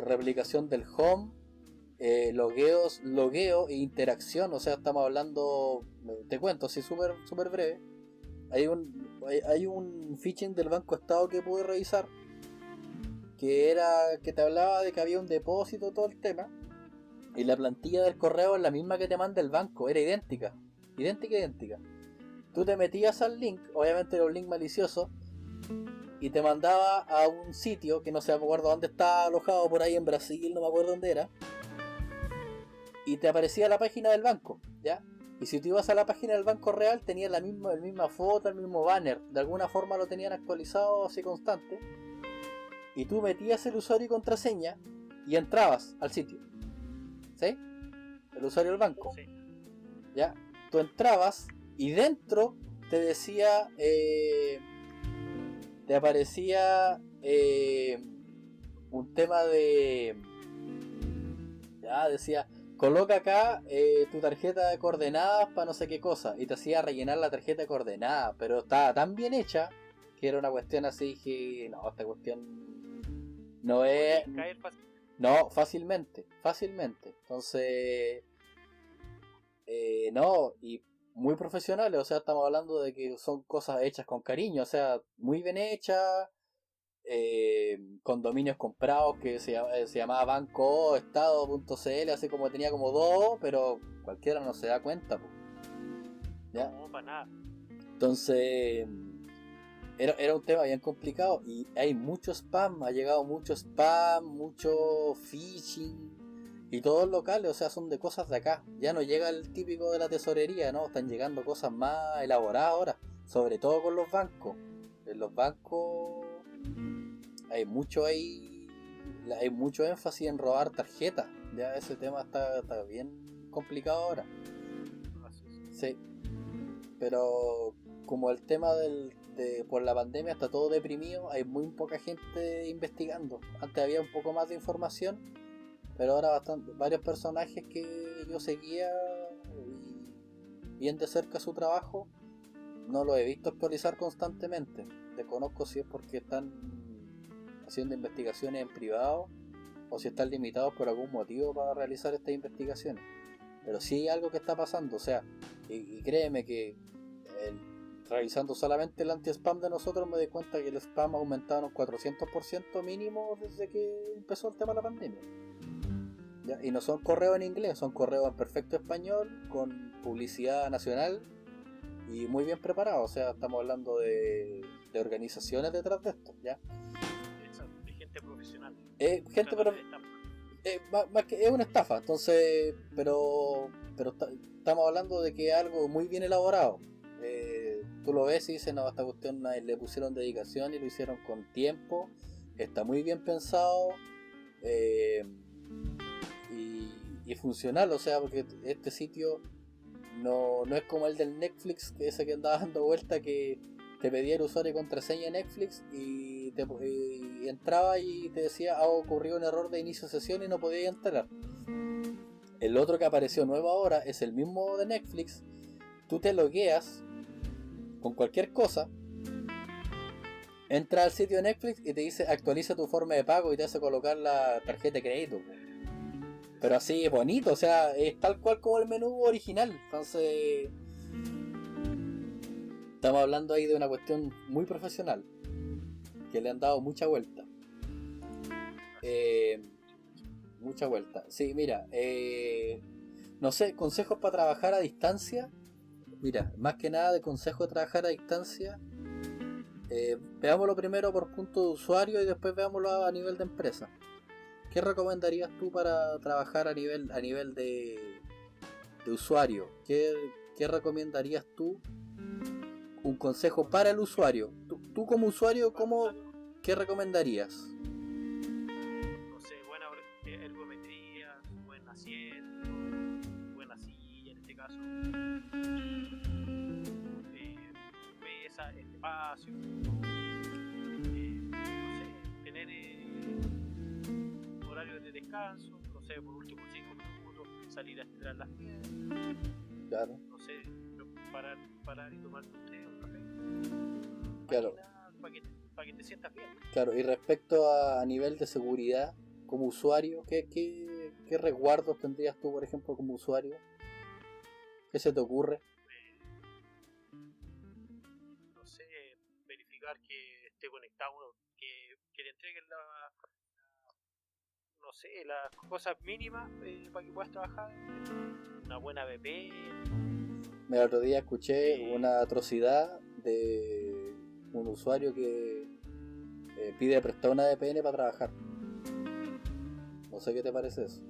replicación del home, logueo e interacción. O sea, estamos hablando, te cuento así súper breve. Hay un phishing del Banco Estado que pude revisar que te hablaba de que había un depósito, todo el tema, y la plantilla del correo es la misma que te manda el banco, era idéntica. Tú te metías al link, obviamente era un link malicioso, y te mandaba a un sitio que no sé, me acuerdo dónde estaba alojado, por ahí en Brasil, no me acuerdo dónde era, y te aparecía la página del banco, ¿ya? Y si tú ibas a la página del banco real, tenía la misma foto, el mismo banner, de alguna forma lo tenían actualizado así constante, y tú metías el usuario y contraseña y entrabas al sitio, ¿sí? El usuario del banco, sí. ¿Ya? Tú entrabas y dentro te decía, te aparecía un tema de, ya decía, coloca acá tu tarjeta de coordenadas para no sé qué cosa, y te hacía rellenar la tarjeta de coordenadas, pero estaba tan bien hecha que era una cuestión así que no, esta cuestión no es, no, fácilmente, entonces no, y muy profesionales, o sea, estamos hablando de que son cosas hechas con cariño, o sea, muy bien hechas, con dominios comprados que se llamaba bancoestado.cl, así como tenía como dos, pero cualquiera no se da cuenta, po. ¿Ya? No, para nada. Entonces era un tema bien complicado y hay mucho spam, ha llegado mucho spam, mucho phishing y todos locales, o sea, son de cosas de acá. Ya no llega el típico de la tesorería, no, están llegando cosas más elaboradas ahora, sobre todo con los bancos. En los bancos hay mucho énfasis en robar tarjetas. Ya ese tema está bien complicado ahora. Sí. Pero como el tema por la pandemia está todo deprimido, hay muy poca gente investigando. Antes había un poco más de información, pero ahora varios personajes que yo seguía y bien de cerca su trabajo, no lo he visto actualizar constantemente. Desconozco si es porque están haciendo investigaciones en privado o si están limitados por algún motivo para realizar estas investigaciones. Pero sí hay algo que está pasando, o sea, y créeme que revisando solamente el anti-spam de nosotros me doy cuenta que el spam ha aumentado en un 400% mínimo desde que empezó el tema de la pandemia. ¿Ya? Y no son correos en inglés, son correos en perfecto español, con publicidad nacional y muy bien preparados. O sea, estamos hablando de organizaciones detrás de esto, ¿ya? Exacto, de gente profesional. Gente, pero más que es una estafa, entonces, pero estamos hablando de que es algo muy bien elaborado. Tú lo ves y dices, no, esta cuestión le pusieron dedicación y lo hicieron con tiempo, está muy bien pensado y funcional, o sea, porque este sitio no es como el del Netflix, que ese que andaba dando vuelta, que te pedía el usuario y contraseña de Netflix y entraba y te decía, ha ocurrido un error de inicio de sesión y no podía entrar. El otro que apareció nuevo ahora es el mismo de Netflix. Tú te logueas con cualquier cosa, entras al sitio de Netflix y te dice actualiza tu forma de pago y te hace colocar la tarjeta de crédito. Pero así bonito, o sea, es tal cual como el menú original. Entonces, estamos hablando ahí de una cuestión muy profesional que le han dado mucha vuelta. Mucha vuelta. Sí, mira, no sé, consejos para trabajar a distancia. Mira, más que nada de consejos de trabajar a distancia, veámoslo primero por punto de usuario y después veámoslo a nivel de empresa. ¿Qué recomendarías tú para trabajar a nivel de usuario? ¿Qué recomendarías tú? Un consejo para el usuario. Tú como usuario, ¿qué recomendarías? No sé, buena ergometría, buen asiento, buena silla en este caso, mesa, espacio, no sé, tener horario de descanso, no sé, por último 5 minutos, salir a estirar las piernas, Claro. no sé, parar y tomar un té o un café. Claro. Para que te sientas bien. Claro, y respecto a nivel de seguridad, como usuario, ¿qué resguardos tendrías tú, por ejemplo, como usuario? ¿Qué se te ocurre? No sé, verificar que esté conectado, que le entreguen no sé, las cosas mínimas para que puedas trabajar. Una buena VPN. El otro día escuché una atrocidad de un usuario que pide prestar una VPN para trabajar. No sé qué te parece eso.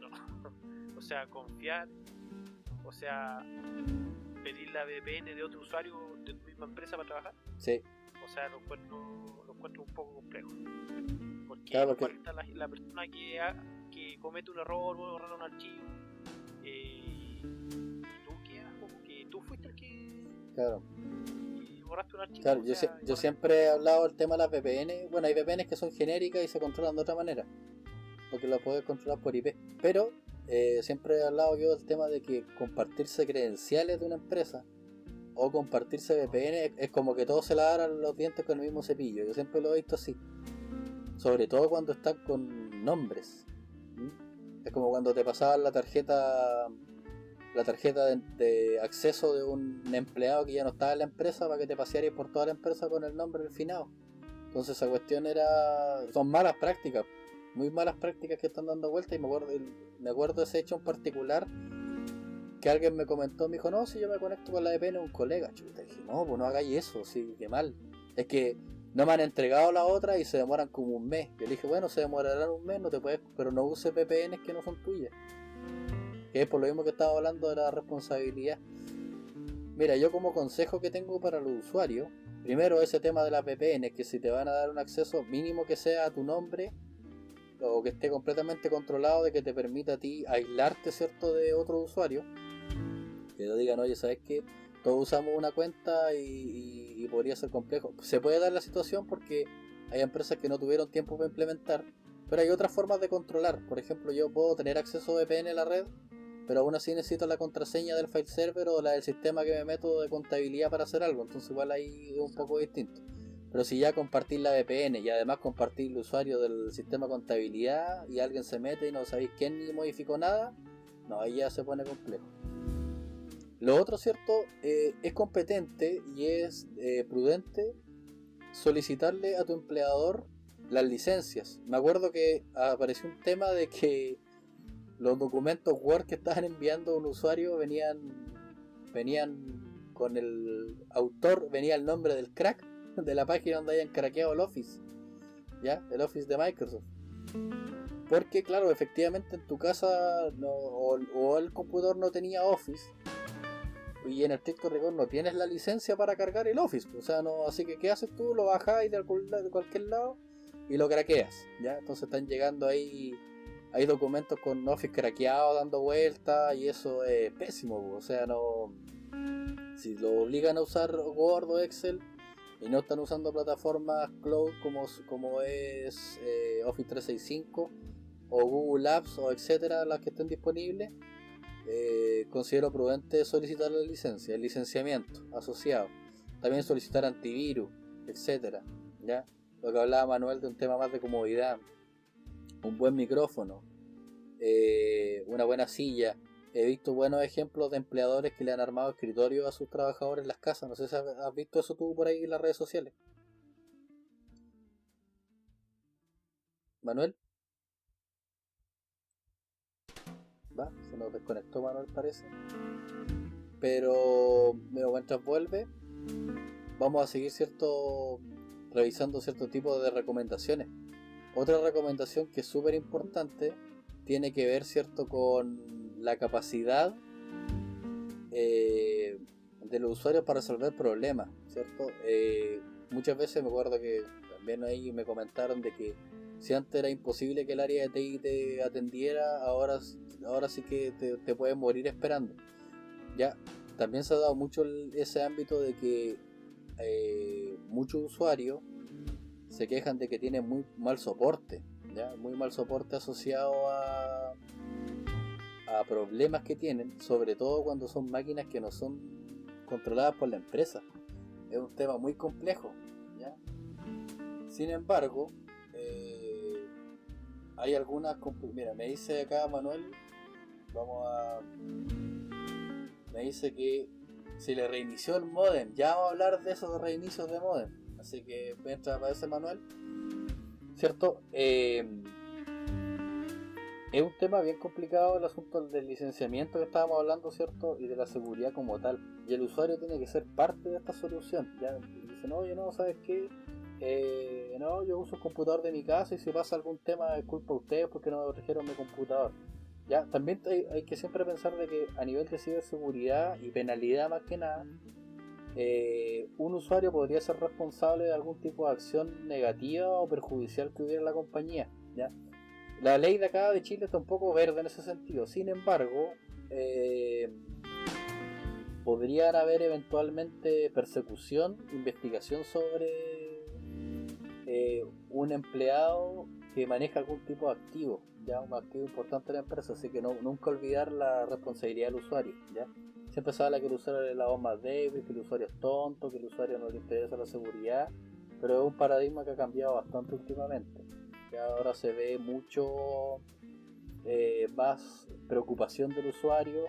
No. O sea, confiar, o sea, pedir la VPN de otro usuario de tu misma empresa para trabajar. Sí. O sea, lo encuentro un poco complejo. Porque, claro, está la persona que comete un error o borrar un archivo. Y tú quedas como que tú fuiste el que. Claro. Y borraste un archivo. Claro, yo siempre he hablado del tema de las VPN. Bueno, hay VPNs que son genéricas y se controlan de otra manera, porque lo puedes controlar por IP. Pero siempre he hablado yo del tema de que compartirse credenciales de una empresa o compartirse VPN es como que todos se lavan los dientes con el mismo cepillo. Yo siempre lo he visto así. Sobre todo cuando están con nombres. Es como cuando te pasaban la tarjeta de acceso de un empleado que ya no estaba en la empresa para que te pasearas por toda la empresa con el nombre del finado. Entonces esa cuestión son malas prácticas, muy malas prácticas que están dando vuelta. Y me acuerdo de ese hecho en particular que alguien me comentó, me dijo, no, si yo me conecto con la VPN de un colega. Chuta, dije, no, pues no hagáis eso, sí, qué mal. Es que no me han entregado la otra y se demoran como un mes. Yo le dije, bueno, se demorarán un mes, no te puedes, pero no uses VPNs que no son tuyas. Que es por lo mismo que estaba hablando de la responsabilidad. Mira, yo como consejo que tengo para los usuarios, primero ese tema de las VPN, que si te van a dar un acceso mínimo que sea a tu nombre, o que esté completamente controlado, de que te permita a ti aislarte, ¿cierto?, de otro usuario, que te digan, oye, ¿sabes qué? todos usamos una cuenta y podría ser complejo. Se puede dar la situación porque hay empresas que no tuvieron tiempo para implementar, pero hay otras formas de controlar. Por ejemplo, yo puedo tener acceso VPN a la red, pero aún así necesito la contraseña del file server o la del sistema que me meto de contabilidad para hacer algo, entonces igual ahí es un poco distinto. Pero si ya compartís la VPN y además compartís el usuario del sistema de contabilidad y alguien se mete y no sabéis quién ni modificó nada, no, ahí ya se pone complejo. Lo otro, cierto, es competente y es prudente solicitarle a tu empleador las licencias. Me acuerdo que apareció un tema de que los documentos Word que estaban enviando a un usuario venían con el autor, venía el nombre del crack de la página donde hayan craqueado el Office, ¿ya? El Office de Microsoft. Porque claro, efectivamente en tu casa o el computador no tenía Office y en el estricto rigor no tienes la licencia para cargar el Office, o sea, no, así que ¿qué haces tú? Lo bajáis de cualquier lado y lo craqueas, ¿ya? Entonces están llegando ahí, hay documentos con Office craqueado dando vueltas y eso es pésimo, o sea, no, si lo obligan a usar Word o Excel y no están usando plataformas cloud como es Office 365 o Google Apps o etcétera, las que estén disponibles, considero prudente solicitar la licencia, el licenciamiento asociado, también solicitar antivirus, etcétera, ¿ya? Lo que hablaba Manuel de un tema más de comodidad, un buen micrófono, una buena silla. He visto buenos ejemplos de empleadores que le han armado escritorios a sus trabajadores en las casas. No sé si has visto eso tú por ahí en las redes sociales. Manuel, va, se nos desconectó Manuel parece. Pero mientras vuelve, vamos a seguir revisando cierto tipo de recomendaciones. Otra recomendación que es súper importante tiene que ver, cierto, con la capacidad de los usuarios para resolver problemas, ¿cierto? Muchas veces me acuerdo que también ahí me comentaron de que si antes era imposible que el área de TI te atendiera, ahora sí que te puedes morir esperando. Ya, también se ha dado mucho ese ámbito de que muchos usuarios se quejan de que tienen muy mal soporte, ¿ya? Muy mal soporte asociado a problemas que tienen, sobre todo cuando son máquinas que no son controladas por la empresa. Es un tema muy complejo, ¿ya? Sin embargo, hay algunas... Mira, me dice acá Manuel, me dice que se le reinició el modem. Ya vamos a hablar de esos reinicios de modem. Así que mientras aparece Manuel, ¿cierto? Es un tema bien complicado el asunto del licenciamiento que estábamos hablando, ¿cierto? Y de la seguridad como tal. Y el usuario tiene que ser parte de esta solución. Ya dice, no, oye, no, ¿sabes qué? No, yo uso el computador de mi casa y si pasa algún tema es culpa de ustedes porque no me protegieron mi computador. Ya, también hay que siempre pensar de que a nivel de ciberseguridad y penalidad más que nada, un usuario podría ser responsable de algún tipo de acción negativa o perjudicial que hubiera en la compañía, ¿ya? La ley de acá de Chile está un poco verde en ese sentido. Sin embargo, podrían haber eventualmente persecución, investigación sobre un empleado que maneja algún tipo de activo, ya un activo importante de la empresa, así que nunca olvidar la responsabilidad del usuario, ¿ya? Siempre se habla que el usuario es la voz más débil, que el usuario es tonto, que el usuario no le interesa la seguridad, pero es un paradigma que ha cambiado bastante últimamente. Ya ahora se ve mucho más preocupación del usuario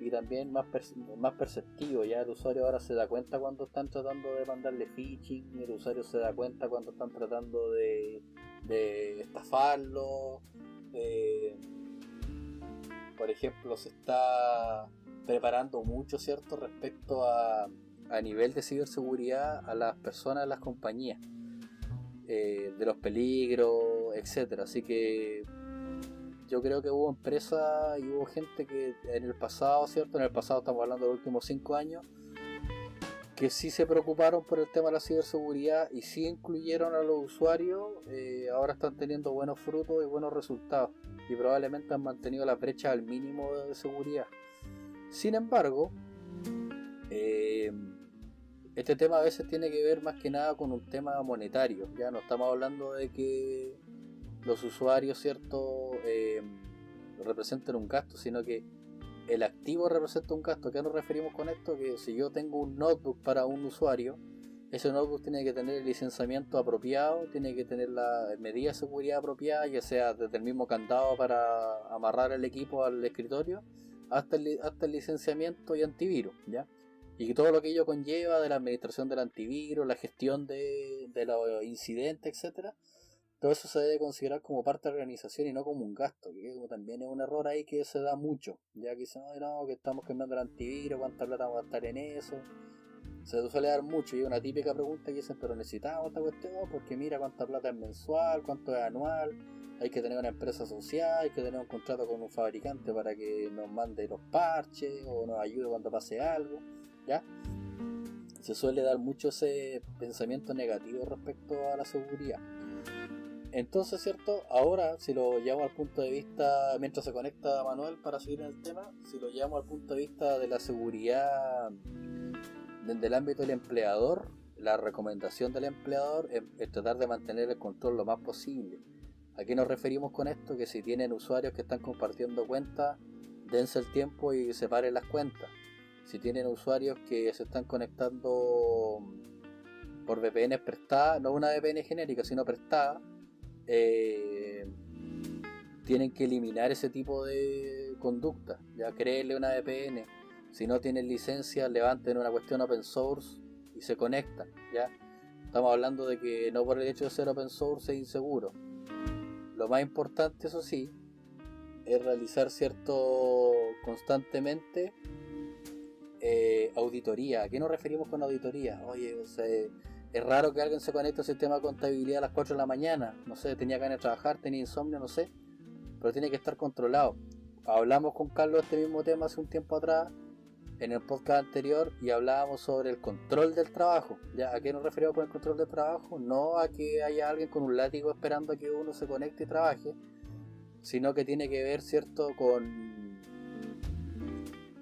y también más perceptivo. Ya el usuario ahora se da cuenta cuando están tratando de mandarle phishing, el usuario se da cuenta cuando están tratando de estafarlo. Por ejemplo, se está preparando mucho, ¿cierto?, respecto a nivel de ciberseguridad a las personas, a las compañías, de los peligros, etcétera. Así que yo creo que hubo empresas y hubo gente que en el pasado, ¿cierto? En el pasado estamos hablando de los últimos 5 años, que sí se preocuparon por el tema de la ciberseguridad y sí incluyeron a los usuarios. Ahora están teniendo buenos frutos y buenos resultados y probablemente han mantenido la brecha al mínimo de seguridad. Sin embargo, Este tema a veces tiene que ver más que nada con un tema monetario. Ya no estamos hablando de que los usuarios, ¿cierto?, representen un gasto, sino que el activo representa un gasto. ¿A qué nos referimos con esto? Que si yo tengo un notebook para un usuario, ese notebook tiene que tener el licenciamiento apropiado, tiene que tener la medida de seguridad apropiada, ya sea desde el mismo candado para amarrar el equipo al escritorio, hasta el licenciamiento y antivirus, ¿ya? Y que todo lo que ello conlleva de la administración del antivirus, la gestión de los incidentes, etcétera, todo eso se debe considerar como parte de la organización y no como un gasto, que también es un error ahí que se da mucho, ya que dicen, no, que estamos cambiando el antivirus, cuánta plata vamos a gastar en eso. Se suele dar mucho, y es una típica pregunta que dicen, pero necesitamos esta cuestión, porque mira cuánta plata es mensual, cuánto es anual, hay que tener una empresa asociada, hay que tener un contrato con un fabricante para que nos mande los parches o nos ayude cuando pase algo, ¿ya? Se suele dar mucho ese pensamiento negativo respecto a la seguridad. Entonces, ¿cierto? Ahora, si lo llevamos al punto de vista, mientras se conecta Manuel para seguir en el tema, si lo llevamos al punto de vista de la seguridad desde el ámbito del empleador, la recomendación del empleador es tratar de mantener el control lo más posible. ¿A qué nos referimos con esto? Que si tienen usuarios que están compartiendo cuentas, dense el tiempo y separen las cuentas. Si tienen usuarios que se están conectando por VPN prestada, no una VPN genérica, sino prestada, tienen que eliminar ese tipo de conducta. Ya, créenle una VPN. Si no tienen licencia, levanten una cuestión open source y se conectan, ¿ya? Estamos hablando de que no por el hecho de ser open source es inseguro. Lo más importante, eso sí, es realizar constantemente auditoría. ¿A qué nos referimos con auditoría? Oye, o sea, es raro que alguien se conecte al sistema de contabilidad a las 4 de la mañana. No sé, tenía ganas de trabajar, tenía insomnio, no sé. Pero tiene que estar controlado. Hablamos con Carlos de este mismo tema hace un tiempo atrás, en el podcast anterior, y hablábamos sobre el control del trabajo. ¿Ya? ¿A qué nos referimos con el control del trabajo? No a que haya alguien con un látigo esperando a que uno se conecte y trabaje, sino que tiene que ver, ¿cierto?, con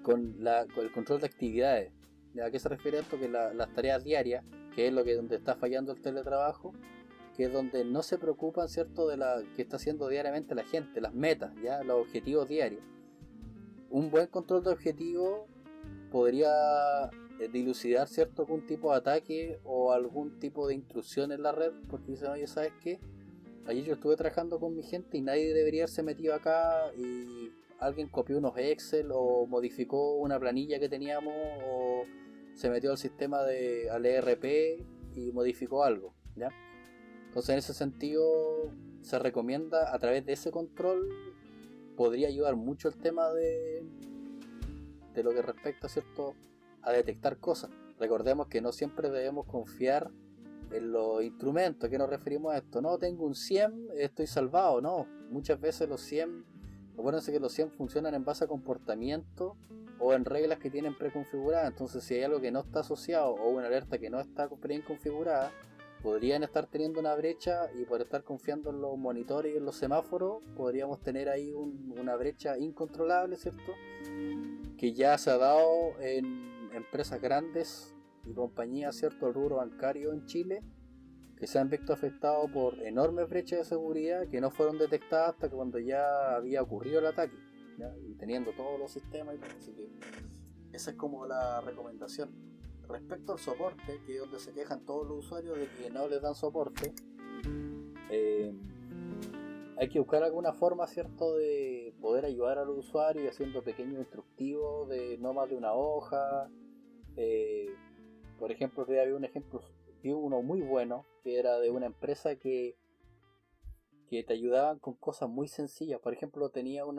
el control de actividades. ¿Ya? ¿A qué se refiere esto? Que las tareas diarias, que es donde está fallando el teletrabajo, que es donde no se preocupan, ¿cierto?, de la que está haciendo diariamente la gente, las metas, ¿ya?, los objetivos diarios. Un buen control de objetivos podría dilucidar, ¿cierto?, algún tipo de ataque o algún tipo de intrusión en la red, porque dicen, oye, ¿sabes qué? Ayer yo estuve trabajando con mi gente y nadie debería haberse metido acá, y alguien copió unos Excel o modificó una planilla que teníamos, o se metió al sistema al ERP y modificó algo, ¿ya? Entonces, en ese sentido, se recomienda, a través de ese control, podría ayudar mucho el tema de lo que respecta, ¿cierto?, a detectar cosas. Recordemos que no siempre debemos confiar en los instrumentos. ¿A qué nos referimos a esto? No, tengo un SIEM, estoy salvado. No, muchas veces los SIEM, acuérdense que los SIEM funcionan en base a comportamiento o en reglas que tienen preconfiguradas. Entonces, si hay algo que no está asociado o una alerta que no está bien configurada, podrían estar teniendo una brecha, y por estar confiando en los monitores y en los semáforos, podríamos tener ahí una brecha incontrolable, ¿cierto?, que ya se ha dado en empresas grandes y compañías, ¿cierto?, el rubro bancario en Chile, que se han visto afectados por enormes brechas de seguridad que no fueron detectadas hasta que cuando ya había ocurrido el ataque, ¿ya?, y teniendo todos los sistemas y todo. Así que esa es como la recomendación. Respecto al soporte, que es donde se quejan todos los usuarios de que no les dan soporte, hay que buscar alguna forma, ¿cierto?, de poder ayudar a los usuarios haciendo pequeños instructivos de no más de una hoja. Por ejemplo, había un ejemplo, vi uno muy bueno, que era de una empresa que te ayudaban con cosas muy sencillas. Por ejemplo, tenía un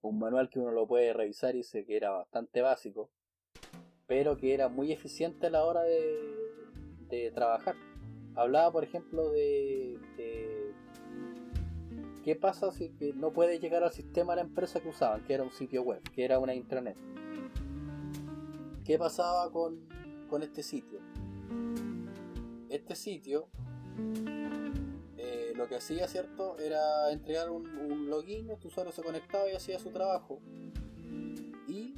manual que uno lo puede revisar y dice que era bastante básico, pero que era muy eficiente a la hora de trabajar. Hablaba, por ejemplo, de qué pasa si que no puede llegar al sistema de la empresa que usaban, que era un sitio web, que era una intranet. ¿Qué pasaba con este sitio? Este sitio lo que hacía, ¿cierto?, era entregar un login, este usuario se conectaba y hacía su trabajo. Y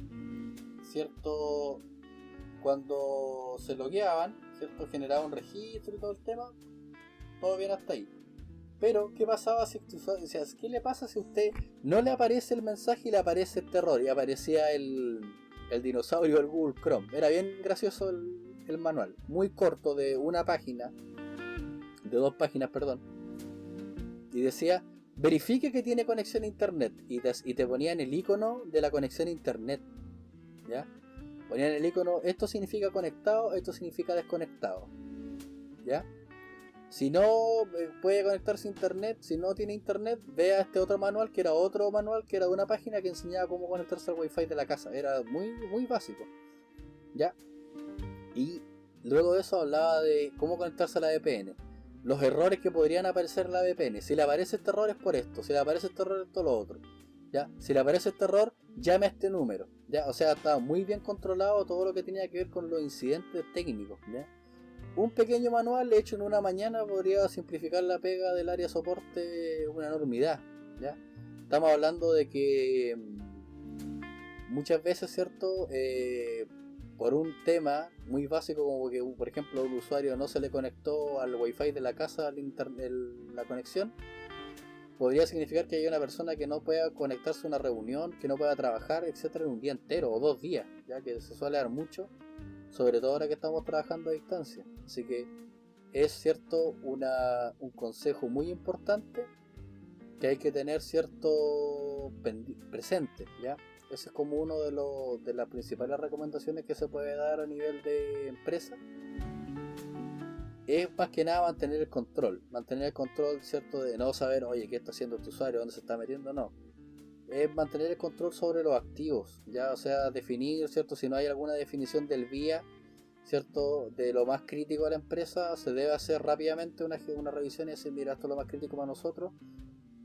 ¿cierto? Cuando se logueaban, ¿cierto? Generaba un registro y todo el tema, todo bien hasta ahí. Pero, ¿qué pasaba si qué le pasa si a usted no le aparece el mensaje y le aparece este error? Y aparecía el dinosaurio del Google Chrome. Era bien gracioso el manual. Muy corto, de una página. De 2 páginas, perdón. Y decía, verifique que tiene conexión a internet. Y te ponían el icono de la conexión a internet. ¿Ya? Ponían el icono, esto significa conectado, esto significa desconectado. ¿Ya? Si no puede conectarse a internet, si no tiene internet, vea este otro manual, que era otro manual, que era de una página que enseñaba cómo conectarse al wifi de la casa. Era muy, muy básico. ¿Ya? Y luego de eso hablaba de cómo conectarse a la VPN. Los errores que podrían aparecer en la VPN. Si le aparece este error es por esto, si le aparece este error es por lo otro. ¿Ya? Si le aparece este error, llame a este número. ¿Ya? O sea, estaba muy bien controlado todo lo que tenía que ver con los incidentes técnicos. ¿Ya? Un pequeño manual hecho en una mañana podría simplificar la pega del área soporte una enormidad. ¿Ya? Estamos hablando de que muchas veces, ¿cierto? Por un tema muy básico como que, por ejemplo, un usuario no se le conectó al wifi de la casa, la conexión, podría significar que hay una persona que no pueda conectarse a una reunión, que no pueda trabajar, etcétera, en un día entero o 2 días, ya que se suele dar mucho, sobre todo ahora que estamos trabajando a distancia. Así que es cierto un consejo muy importante que hay que tener cierto presente, ¿ya? Ese es como uno de las principales recomendaciones que se puede dar a nivel de empresa. Es más que nada mantener el control, ¿cierto? De no saber, oye, qué está haciendo este usuario, dónde se está metiendo, no. Es mantener el control sobre los activos, ya, o sea, definir, ¿cierto? Si no hay alguna definición del vía, ¿cierto? De lo más crítico de la empresa, se debe hacer rápidamente una revisión y decir, mira, esto es lo más crítico para nosotros,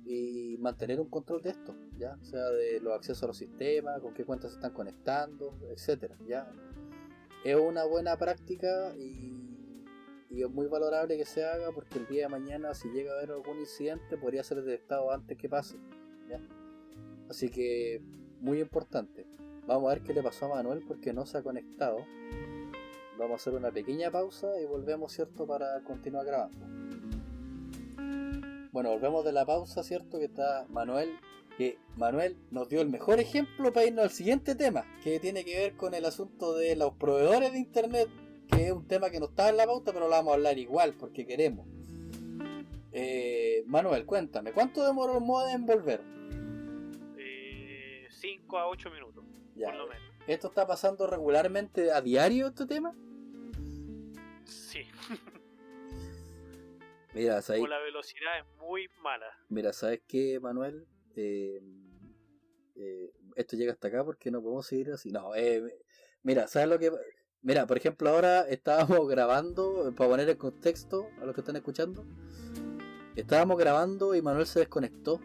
y mantener un control de esto, ya, o sea, de los accesos a los sistemas, con qué cuentas se están conectando, etcétera, ya. Es una buena práctica y es muy valorable que se haga, porque el día de mañana, si llega a haber algún incidente, podría ser detectado antes que pase, ¿ya? Así que muy importante. Vamos a ver qué le pasó a Manuel porque no se ha conectado. Vamos a hacer una pequeña pausa y volvemos, ¿cierto? Para continuar grabando. Bueno, volvemos de la pausa, ¿cierto? Que está Manuel, que Manuel nos dio el mejor ejemplo para irnos al siguiente tema, que tiene que ver con el asunto de los proveedores de internet, que es un tema que no está en la pauta, pero lo vamos a hablar igual porque queremos. Manuel, cuéntame, ¿cuánto demoró el modem en volver? 5 a 8 minutos, ya, por lo menos. ¿Esto está pasando regularmente a diario, este tema? Sí. Mira, ¿sabes? La velocidad es muy mala. Mira, ¿sabes qué, Manuel? Esto llega hasta acá porque no podemos seguir así. No, mira, ¿sabes lo que...? Mira, por ejemplo, ahora estábamos grabando, para poner el contexto a los que están escuchando, estábamos grabando y Manuel se desconectó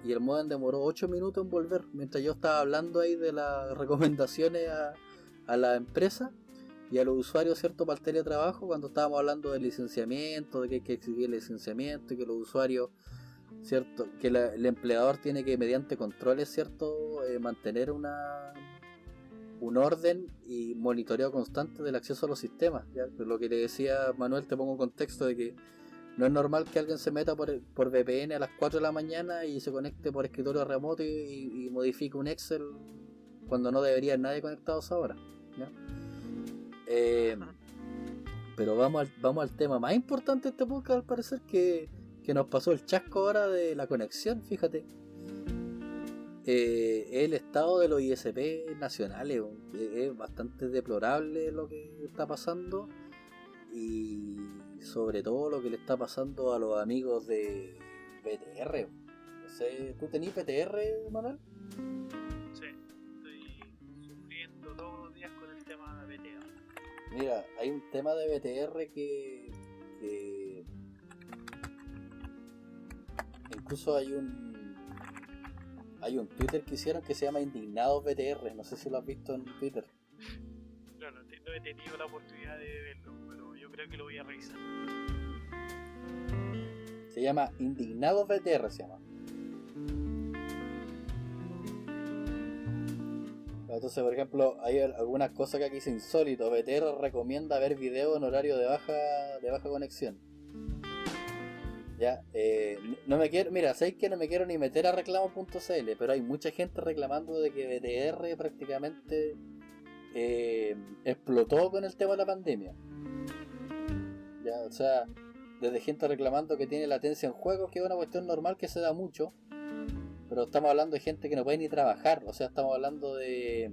y el modem demoró 8 minutos en volver, mientras yo estaba hablando ahí de las recomendaciones a la empresa y a los usuarios, ¿cierto? Para el teletrabajo, cuando estábamos hablando del licenciamiento, de que hay que exigir el licenciamiento y que los usuarios, ¿cierto? Que el empleador tiene que, mediante controles, ¿cierto? Mantener un orden y monitoreo constante del acceso a los sistemas, ¿ya? Lo que le decía Manuel, te pongo en contexto de que no es normal que alguien se meta por VPN a las 4 de la mañana y se conecte por escritorio remoto y modifique un Excel cuando no debería haber nadie conectado a esa hora, ¿ya? Pero vamos al tema más importante de este podcast, al parecer, que nos pasó el chasco ahora de la conexión, fíjate. El estado de los ISP nacionales es bastante deplorable lo que está pasando, y sobre todo lo que le está pasando a los amigos de PTR. No sé, ¿tú tenés PTR, Manuel? Sí, estoy sufriendo todos los días con el tema de BTR. Mira, hay un tema de BTR que incluso hay un Twitter que hicieron que se llama Indignados BTR, no sé si lo has visto en Twitter. No he tenido la oportunidad de verlo, pero yo creo que lo voy a revisar. Se llama Indignados BTR, se llama. Entonces, por ejemplo, hay algunas cosas que aquí es insólito. BTR recomienda ver videos en horario de baja conexión. Ya, no me quiero, mira, sabéis que no me quiero ni meter a reclamo.cl, pero hay mucha gente reclamando de que BTR prácticamente explotó con el tema de la pandemia. Ya, o sea, desde gente reclamando que tiene latencia en juegos, que es una cuestión normal que se da mucho, pero estamos hablando de gente que no puede ni trabajar, o sea, estamos hablando de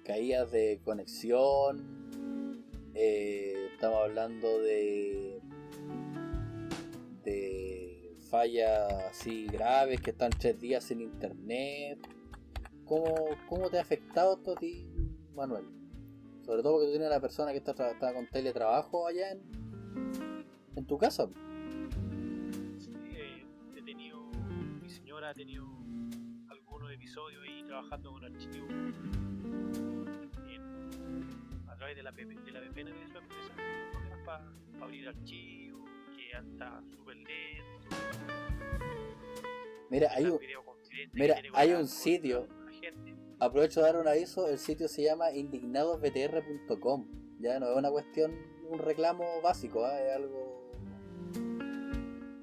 caídas de conexión, estamos hablando de fallas así graves, que están 3 días sin internet. ¿Cómo te ha afectado esto a ti, Manuel? Sobre todo porque tú tienes una persona que está con teletrabajo allá en tu casa. Sí, mi señora ha tenido algunos episodios ahí trabajando con archivos a través de la VPN de su empresa, para abrir archivos, que anda súper lento. Mira, hay un sitio. Aprovecho de dar un aviso, el sitio se llama indignadosbtr.com. Ya no es una cuestión, un reclamo básico, es algo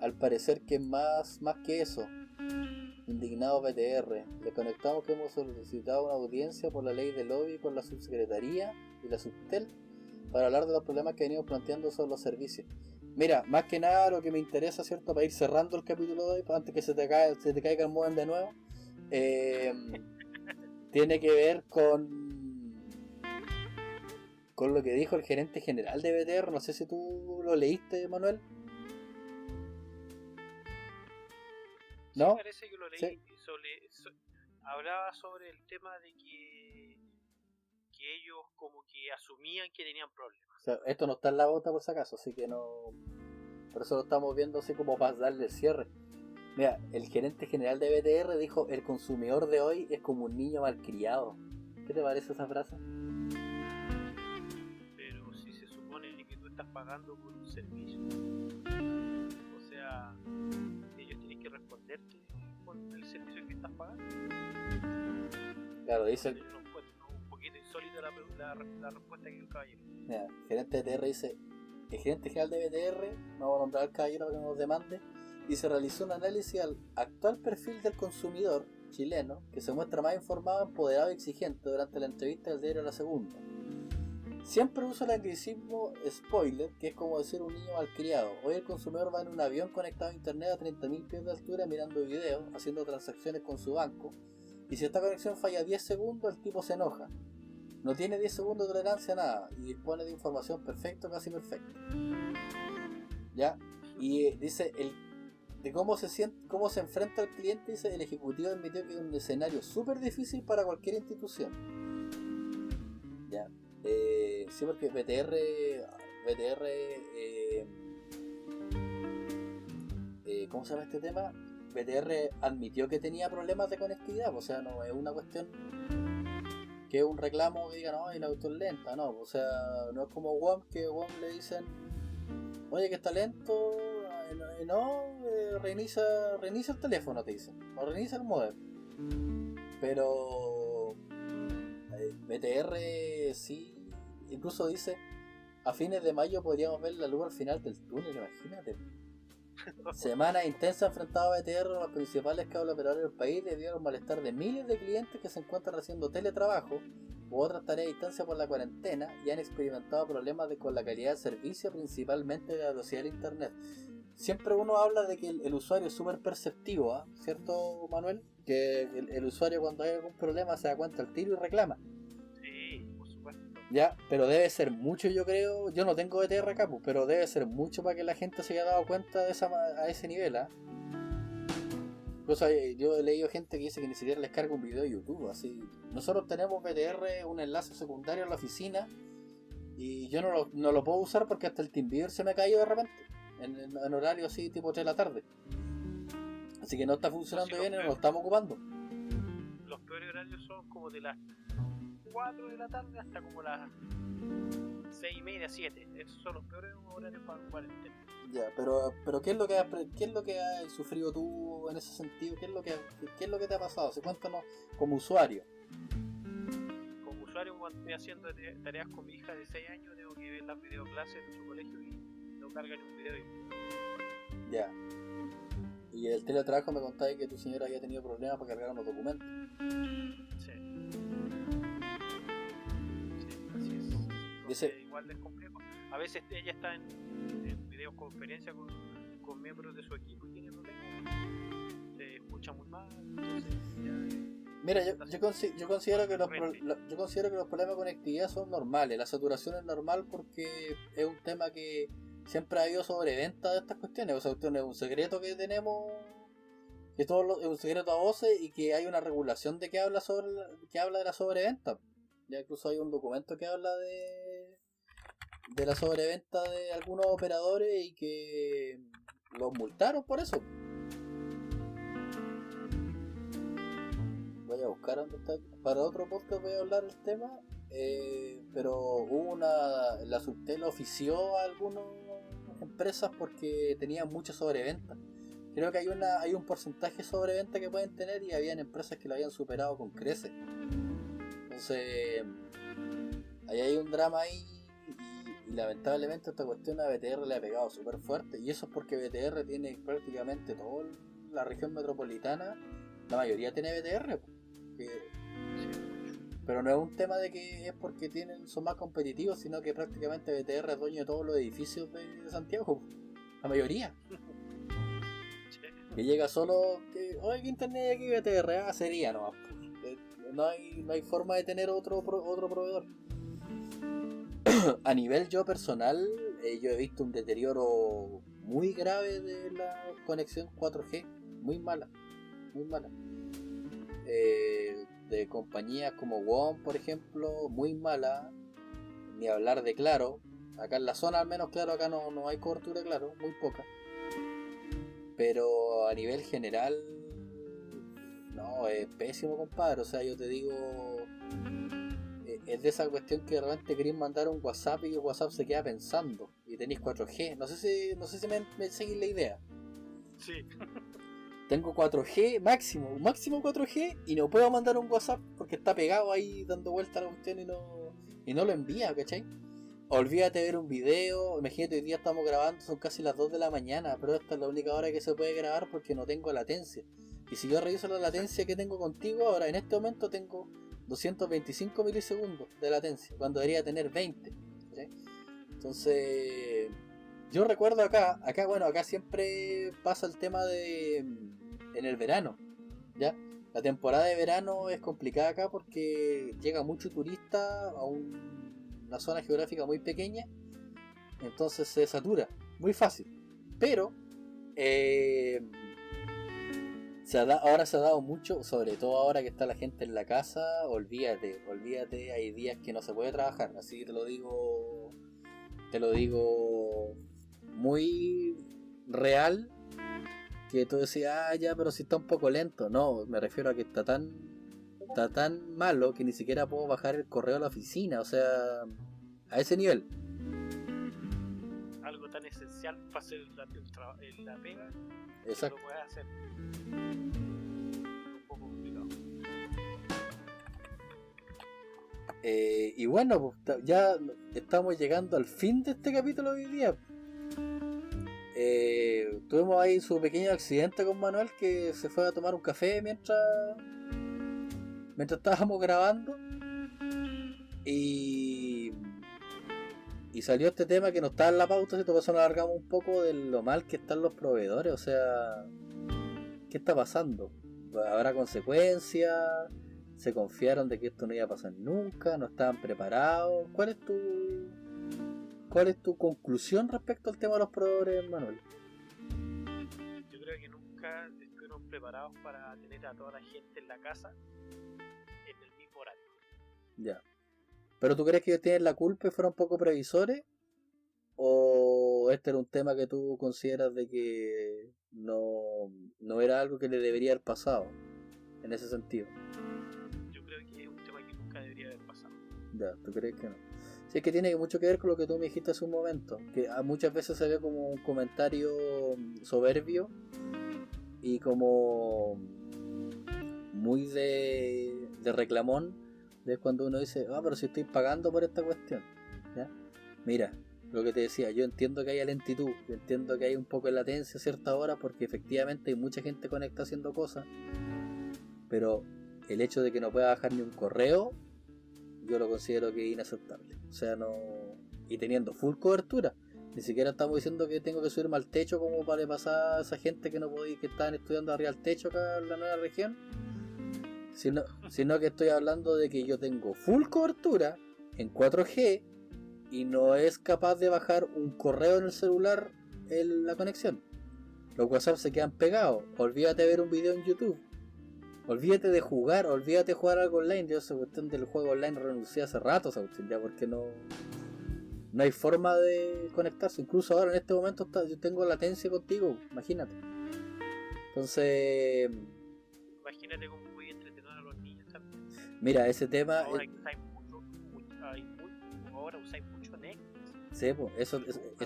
al parecer que es más que eso. Indignadosbtr. Le conectamos que hemos solicitado una audiencia por la ley de lobby con la subsecretaría y la subtel para hablar de los problemas que venimos planteando sobre los servicios. Mira, más que nada lo que me interesa, ¿cierto? Para ir cerrando el capítulo de hoy, antes que se te caiga el modem de nuevo, tiene que ver con lo que dijo el gerente general de BTR. No sé si tú lo leíste, Manuel. ¿No? Sí, parece que lo leí. Sí. Hablaba sobre el tema de que ellos como que asumían que tenían problemas. O sea, esto no está en la bota por si acaso, así que no. Por eso lo estamos viendo así como para darle el cierre. Mira, el gerente general de BTR dijo: el consumidor de hoy es como un niño malcriado. ¿Qué te parece esa frase? Pero si se supone que tú estás pagando por un servicio, o sea, ellos tienen que responderte por el servicio que estás pagando. Claro, dice un poquito insólito la respuesta que dio el caballero. Mira, el gerente de BTR dice: el gerente general de BTR, no voy a nombrar al caballero para que no nos demande, y se realizó un análisis al actual perfil del consumidor chileno, que se muestra más informado, empoderado y exigente durante la entrevista del diario La Segunda. Siempre uso el anglicismo spoiler, que es como decir un niño malcriado. Hoy el consumidor va en un avión conectado a internet a 30.000 pies de altura mirando videos, haciendo transacciones con su banco, y si esta conexión falla 10 segundos, el tipo se enoja. No tiene 10 segundos de tolerancia a nada y dispone de información perfecta, casi perfecta. ¿Ya? Y dice de cómo se enfrenta el cliente. Dice: el ejecutivo admitió que es un escenario súper difícil para cualquier institución. ¿Ya? Sí, porque BTR ¿cómo se llama este tema? BTR admitió que tenía problemas de conectividad, o sea, no es una cuestión que es un reclamo que diga: no, y la auto es lenta, no, o sea, no es como WOM, que WOM le dicen: oye, que está lento, reinicia el teléfono, te dicen, o reinicia el modem. Pero BTR sí, incluso dice: a fines de mayo podríamos ver la luz al final del túnel, imagínate. Semana intensa enfrentado a BTR a los principales cable operadores del país debido al malestar de miles de clientes que se encuentran haciendo teletrabajo u otras tareas a distancia por la cuarentena y han experimentado problemas con la calidad del servicio, principalmente de la velocidad del internet. Siempre uno habla de que el usuario es súper perceptivo, ¿cierto, Manuel? Que el usuario cuando hay algún problema se da cuenta al tiro y reclama. Sí, por supuesto. Ya, pero debe ser mucho, yo creo. Yo no tengo BTR acá, pero debe ser mucho para que la gente se haya dado cuenta a ese nivel, ¿ah? Incluso yo he leído gente que dice que ni siquiera les carga un video de YouTube, así. Nosotros tenemos BTR, un enlace secundario en la oficina, y yo no lo puedo usar porque hasta el TeamViewer se me ha caído de repente, en horario así tipo 3 de la tarde. Así que no está funcionando bien y no lo estamos ocupando. Los peores horarios son como de las 4 de la tarde hasta como las 6:30, 7. Esos son los peores horarios para cuarentena. Ya, pero ¿qué es lo que has sufrido tú en ese sentido? ¿Qué es lo que te ha pasado? O sea, cuéntanos como usuario. Como usuario, cuando estoy haciendo tareas con mi hija de 6 años, tengo que ver las videoclases de su colegio y no cargan un video. Ya. Y el teletrabajo me contáis que tu señora había tenido problemas para cargar unos documentos. Sí. Sí, así es. Entonces, igual es complejo. A veces ella está en videoconferencia con miembros de su equipo y tiene problemas. Se escucha muy mal. Entonces, mira, yo considero que los problemas de conectividad son normales. La saturación es normal porque es un tema que siempre ha habido sobreventa de estas cuestiones. O sea, es un secreto que tenemos, que es un secreto a voces y que hay una regulación de que habla de la sobreventa. Ya incluso hay un documento que habla de la sobreventa de algunos operadores y que los multaron por eso. Voy a buscar dónde está. Para otro podcast voy a hablar del tema. Pero la Subtel ofició a algunas empresas porque tenían mucha sobreventa. Creo que hay un porcentaje de sobreventa que pueden tener y habían empresas que lo habían superado con creces. Entonces, ahí hay un drama ahí y lamentablemente esta cuestión a BTR le ha pegado súper fuerte. Y eso es porque BTR tiene prácticamente toda la región metropolitana, la mayoría tiene BTR. Pero no es un tema de que es porque son más competitivos, sino que prácticamente BTR es dueño de todos los edificios de Santiago, la mayoría. Que llega solo que, oye, ¿qué internet hay aquí? BTR? Sería nomás. No hay forma de tener otro proveedor. A nivel yo personal, yo he visto un deterioro muy grave de la conexión 4G, muy mala. De compañías como WOM, por ejemplo, muy mala. Ni hablar de Claro. Acá en la zona, al menos, Claro, acá no hay cobertura, Claro, muy poca. Pero a nivel general, no, es pésimo, compadre. O sea, yo te digo, es de esa cuestión que de repente queréis mandar un WhatsApp y que el WhatsApp se queda pensando y tenéis 4G. No sé si me seguís la idea. Sí. Tengo 4G máximo 4G y no puedo mandar un WhatsApp porque está pegado ahí dando vuelta a la cuestión y no lo envía, ¿cachai? Olvídate de ver un video. Imagínate, hoy día estamos grabando, son casi las 2 de la mañana, pero esta es la única hora que se puede grabar porque no tengo latencia. Y si yo reviso la latencia que tengo contigo, ahora en este momento tengo 225 milisegundos de latencia, cuando debería tener 20. ¿Sí? Entonces, yo recuerdo acá siempre pasa el tema en el verano, ¿ya? La temporada de verano es complicada acá porque llega mucho turista a una zona geográfica muy pequeña, entonces se satura muy fácil. Pero ahora se ha dado mucho, sobre todo ahora que está la gente en la casa. Olvídate, hay días que no se puede trabajar, así te lo digo muy real, que tú decías, ya, pero si está un poco lento. No, me refiero a que está tan malo que ni siquiera puedo bajar el correo a la oficina, o sea, a ese nivel. Algo tan esencial para hacer la pega. Exacto. Que lo puedes hacer. Un poco complicado. Y bueno, pues, ya estamos llegando al fin de este capítulo de hoy día. Tuvimos ahí su pequeño accidente con Manuel, que se fue a tomar un café mientras estábamos grabando y salió este tema que no estaba en la pauta, por eso nos alargamos un poco de lo mal que están los proveedores. O sea, ¿qué está pasando? ¿Habrá consecuencias? ¿Se confiaron de que esto no iba a pasar nunca? ¿No estaban preparados? ¿Cuál es tu conclusión respecto al tema de los proveedores, Manuel? Yo creo que nunca estuvieron preparados para tener a toda la gente en la casa en el mismo horario. Ya. ¿Pero tú crees que ellos tienen la culpa y fueron poco previsores? ¿O este era un tema que tú consideras de que no era algo que le debería haber pasado en ese sentido? Yo creo que es un tema que nunca debería haber pasado. Ya, ¿tú crees que no? Sí, es que tiene mucho que ver con lo que tú me dijiste hace un momento, que muchas veces se ve como un comentario soberbio y como muy de reclamón, de cuando uno dice, ah, pero si estoy pagando por esta cuestión, ¿ya? Mira, lo que te decía, yo entiendo que haya lentitud, yo entiendo que hay un poco de latencia a cierta hora, porque efectivamente hay mucha gente conectada haciendo cosas, pero el hecho de que no pueda bajar ni un correo, yo lo considero que es inaceptable. O sea, no. Y teniendo full cobertura. Ni siquiera estamos diciendo que tengo que subirme al techo como para pasar a esa gente que no podía, que estaban estudiando arriba al techo acá en la nueva región. Sino que estoy hablando de que yo tengo full cobertura en 4G y no es capaz de bajar un correo en el celular en la conexión. Los WhatsApp se quedan pegados. Olvídate de ver un video en YouTube. Olvídate de jugar algo online. Yo esa cuestión del juego online renuncié hace rato, ya, porque no hay forma de conectarse. Incluso ahora en este momento yo tengo latencia contigo, imagínate. Entonces, imagínate cómo voy a entretener a los niños también. Mira, ese tema ahora usáis mucho Netflix. Sí, pues, eso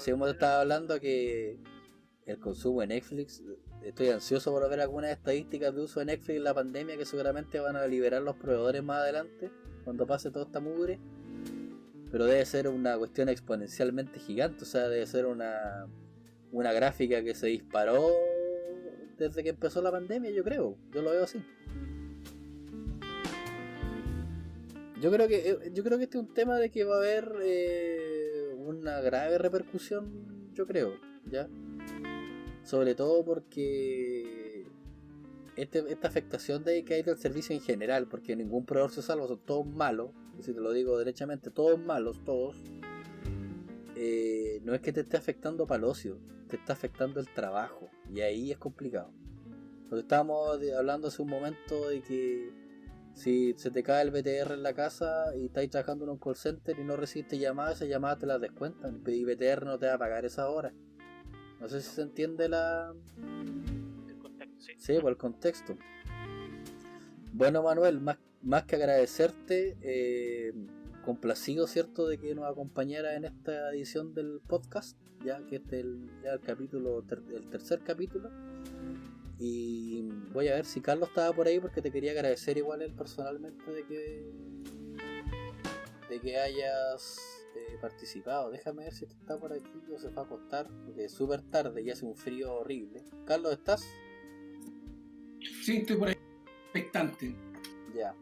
mismo te estaba hablando, que el consumo de Netflix, estoy ansioso por ver algunas estadísticas de uso de Netflix en la pandemia, que seguramente van a liberar los proveedores más adelante cuando pase toda esta mugre, pero debe ser una cuestión exponencialmente gigante. O sea, debe ser una gráfica que se disparó desde que empezó la pandemia, yo lo veo así. Yo creo que este es un tema de que va a haber una grave repercusión, yo creo, ¿ya? Sobre todo porque esta afectación de que hay del servicio en general, porque ningún proveedor se salva, son todos malos, y si te lo digo derechamente, todos malos, todos. No es que te esté afectando para el ocio, te está afectando el trabajo, y ahí es complicado. Porque estábamos hablando hace un momento de que si se te cae el BTR en la casa y estás trabajando en un call center y no recibiste llamadas, esas llamadas te las descuentan y BTR no te va a pagar esa hora. No sé si se entiende el contexto, sí. Sí, por el contexto. Bueno, Manuel, más que agradecerte, complacido, ¿cierto?, de que nos acompañara en esta edición del podcast, ya que este es el tercer capítulo. Y voy a ver si Carlos estaba por ahí, porque te quería agradecer igual él personalmente de que hayas participado. Déjame ver si está por aquí o se va a acostar, porque es súper tarde y hace un frío horrible. Carlos, ¿estás? Sí, estoy por ahí, expectante. Ya.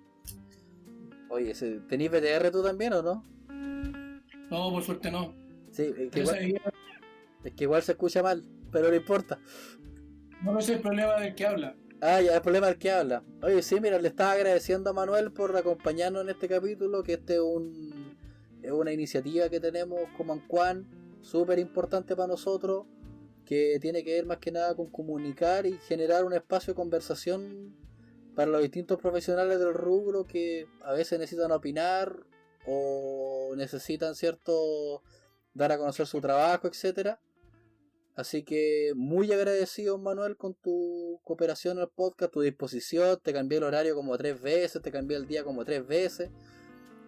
Oye, ¿tenís BTR tú también o no? No, por suerte no. Sí, es que igual se escucha mal, pero no importa. No es el problema del que habla. Ah, ya, el problema del que habla. Oye, sí, mira, le estaba agradeciendo a Manuel por acompañarnos en este capítulo, que es una iniciativa que tenemos como Anquan, súper importante para nosotros, que tiene que ver más que nada con comunicar y generar un espacio de conversación para los distintos profesionales del rubro que a veces necesitan opinar o necesitan, cierto, dar a conocer su trabajo, etcétera. Así que muy agradecido, Manuel, con tu cooperación al podcast, tu disposición. Te cambié el horario como 3 veces, te cambié el día como 3 veces,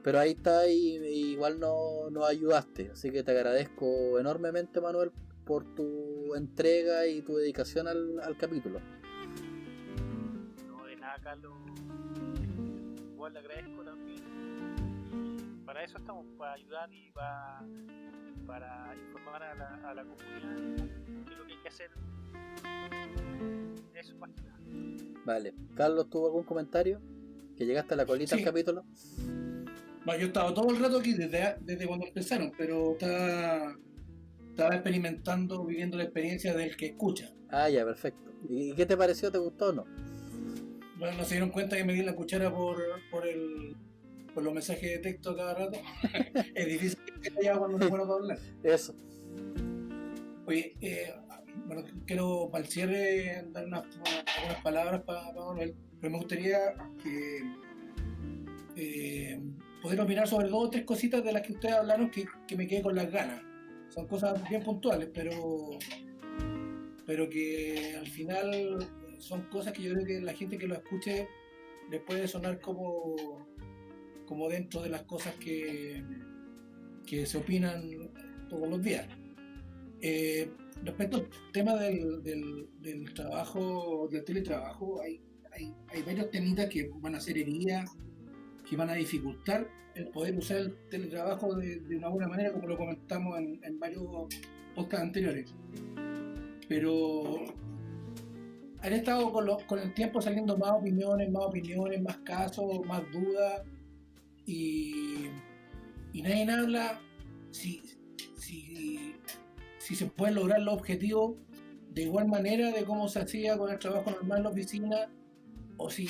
pero ahí está, y igual nos ayudaste. Así que te agradezco enormemente, Manuel, por tu entrega y tu dedicación al capítulo. No, de nada, Carlos. Igual le agradezco también. Y para eso estamos, para ayudar y para informar a la comunidad de lo que hay que hacer. Eso más que nada. Vale. Carlos, ¿tuvo algún comentario? Que llegaste a la colita del capítulo. Bueno, yo he estado todo el rato aquí desde cuando empezaron, pero estaba experimentando, viviendo la experiencia del que escucha. Ah, ya, perfecto. ¿Y qué te pareció? ¿Te gustó o no? Bueno, no se dieron cuenta que me di la cuchara por los mensajes de texto cada rato. Es difícil que haya cuando no bueno para hablar. Eso. Oye, bueno, quiero para el cierre dar unas palabras para Manuel, pero me gustaría poder opinar sobre 2 o 3 cositas de las que ustedes hablaron que me quedé con las ganas. Son cosas bien puntuales, pero que al final son cosas que yo creo que la gente que lo escuche le puede sonar como dentro de las cosas que que se opinan todos los días. Respecto al tema del trabajo, del teletrabajo, hay varios temitas que van a ser heridas, que van a dificultar el poder usar el teletrabajo de una buena manera, como lo comentamos en varios podcasts anteriores. Pero han estado con el tiempo saliendo más opiniones, más casos, más dudas, y nadie habla si se pueden lograr los objetivos de igual manera de cómo se hacía con el trabajo normal en la oficina, o si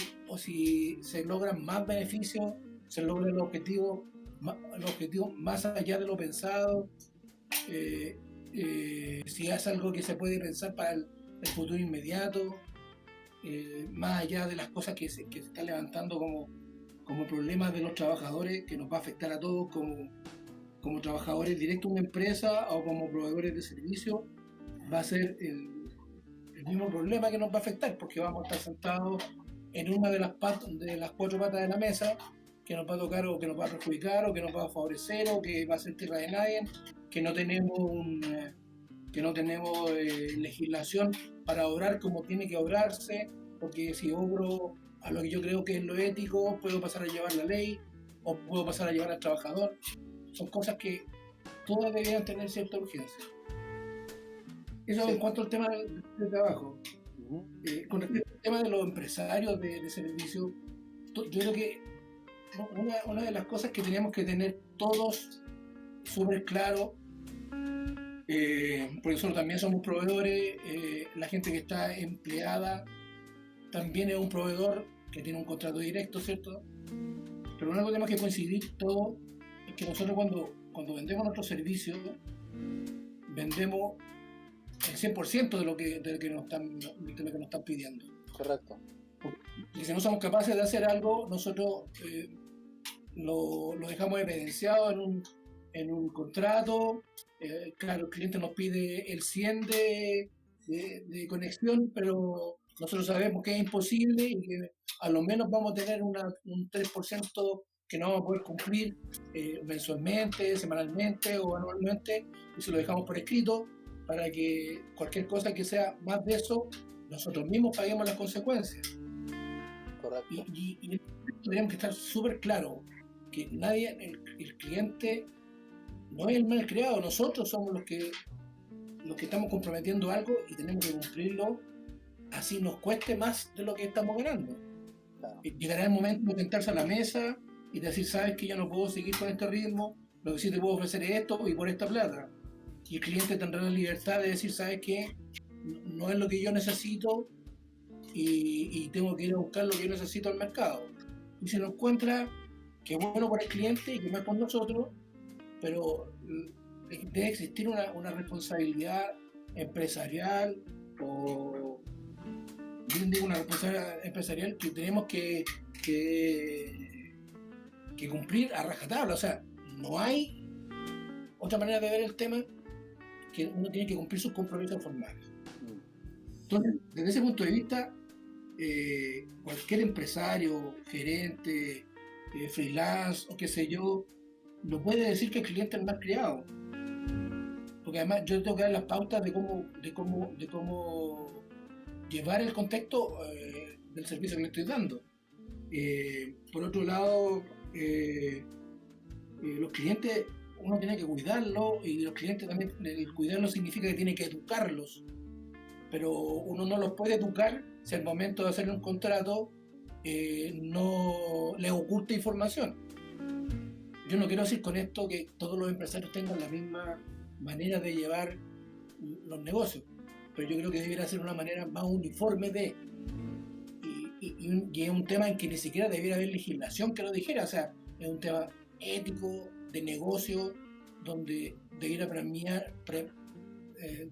se logran más beneficios, se logran los objetivos más allá de lo pensado, si es algo que se puede pensar para el futuro inmediato, más allá de las cosas que se están levantando como problemas de los trabajadores, que nos va a afectar a todos como trabajadores directos de una empresa o como proveedores de servicios. Va a ser el mismo problema que nos va a afectar, porque vamos a estar sentados en una de las cuatro patas de la mesa, que nos va a tocar o que nos va a perjudicar o que nos va a favorecer o que va a ser tierra de nadie, que no tenemos legislación para obrar como tiene que obrarse, porque si obro a lo que yo creo que es lo ético, puedo pasar a llevar la ley o puedo pasar a llevar al trabajador. Son cosas que todas deberían tener cierta urgencia. Eso en cuanto al tema del trabajo. Con respecto al tema de los empresarios de servicio, yo creo que una de las cosas que tenemos que tener todos súper claro, porque nosotros también somos proveedores, la gente que está empleada también es un proveedor que tiene un contrato directo, ¿cierto? Pero una cosa que tenemos que coincidir todos es que nosotros cuando vendemos nuestros servicios, vendemos el 100% de lo que nos están pidiendo. Correcto. Y si no somos capaces de hacer algo, nosotros lo dejamos evidenciado en un contrato. Claro, el cliente nos pide el 100 de conexión, pero nosotros sabemos que es imposible y que a lo menos vamos a tener un 3% que no vamos a poder cumplir mensualmente, semanalmente o anualmente, y se lo dejamos por escrito para que cualquier cosa que sea más de eso, nosotros mismos paguemos las consecuencias. Correcto. Y tenemos que estar súper claros que nadie, el cliente no es el mal creado, nosotros somos los que estamos comprometiendo algo y tenemos que cumplirlo, así nos cueste más de lo que estamos ganando. Claro. Llegará el momento de sentarse a la mesa y decir, sabes que yo no puedo seguir con este ritmo, lo que sí te puedo ofrecer es esto y por esta plata. Y el cliente tendrá la libertad de decir, sabes que no es lo que yo necesito y tengo que ir a buscar lo que yo necesito al mercado. Y se lo encuentra, que bueno por el cliente y que más por nosotros, pero debe existir una responsabilidad empresarial o bien digo una responsabilidad empresarial que tenemos que cumplir a rajatabla. O sea, no hay otra manera de ver el tema que uno tiene que cumplir sus compromisos formales. Entonces, desde ese punto de vista, cualquier empresario, gerente, freelance o qué sé yo, no puede decir que el cliente es el más criado, porque además yo tengo que dar las pautas de cómo llevar el contexto del servicio que le estoy dando. Por otro lado, los clientes uno tiene que cuidarlos, y los clientes también, el cuidarlos significa que tiene que educarlos, pero uno no los puede educar si al momento de hacer un contrato no les oculta información. Yo no quiero decir con esto que todos los empresarios tengan la misma manera de llevar los negocios, pero yo creo que debería ser una manera más uniforme y es un tema en que ni siquiera debiera haber legislación que lo dijera. O sea, es un tema ético, de negocio, donde debiera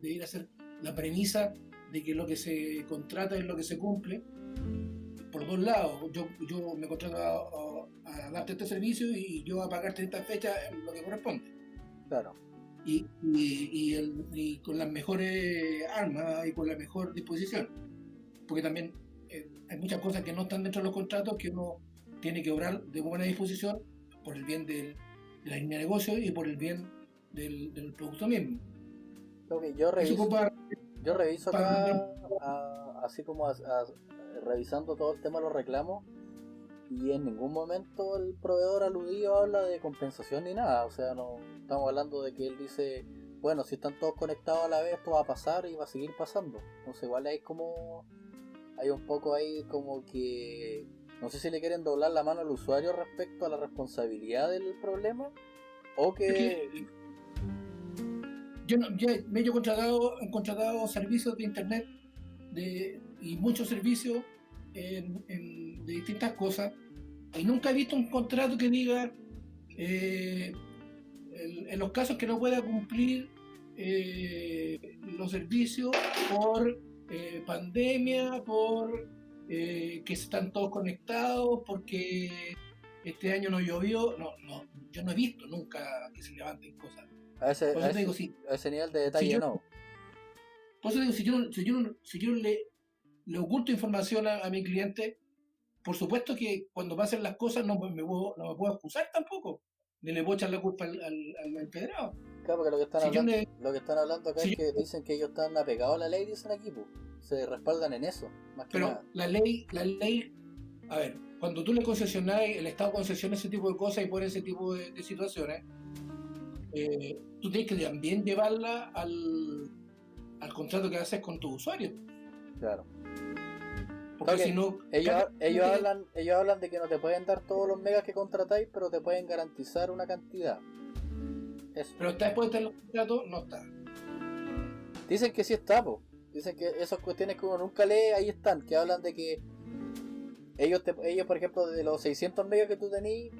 debiera ser la premisa de que lo que se contrata es lo que se cumple por dos lados. Yo me contrato a darte este servicio y yo a pagarte esta fecha lo que corresponde. Claro. Y con las mejores armas y con la mejor disposición, porque también hay muchas cosas que no están dentro de los contratos que uno tiene que obrar de buena disposición por el bien del de la línea de negocio y por el bien del producto mismo. Okay, Eso yo reviso acá, así como revisando todo el tema de los reclamos, y en ningún momento el proveedor aludido habla de compensación ni nada. O sea, no estamos hablando de que él dice, bueno, si están todos conectados a la vez, esto va a pasar y va a seguir pasando. Entonces igual hay un poco ahí como que, no sé si le quieren doblar la mano al usuario respecto a la responsabilidad del problema, o que... Yo he contratado servicios de internet y muchos servicios de distintas cosas, y nunca he visto un contrato que diga en los casos que no pueda cumplir los servicios por pandemia, por que están todos conectados, porque este año no llovió. Yo no he visto nunca que se levanten cosas. A ese nivel de detalle no. Por eso digo, si yo le oculto información a mi cliente, por supuesto que cuando pasen las cosas no me puedo excusar tampoco, ni le puedo echar la culpa al empedrado. Claro, porque lo que están hablando acá es que dicen que ellos están apegados a la ley, dicen aquí, pues. Se respaldan en eso, más que nada. La ley, a ver, cuando tú le concesionás, el Estado concesiona ese tipo de cosas y pone ese tipo de situaciones, tú tienes que también llevarla al contrato que haces con tu usuario. Claro. Porque si no, ellos hablan de que no te pueden dar todos los megas que contratáis, pero te pueden garantizar una cantidad. Eso. Pero está después de los contratos, no está. Dicen que sí está, po. Dicen que esas cuestiones que uno nunca lee, ahí están, que hablan de que ellos por ejemplo, de los 600 megas que tú tenés,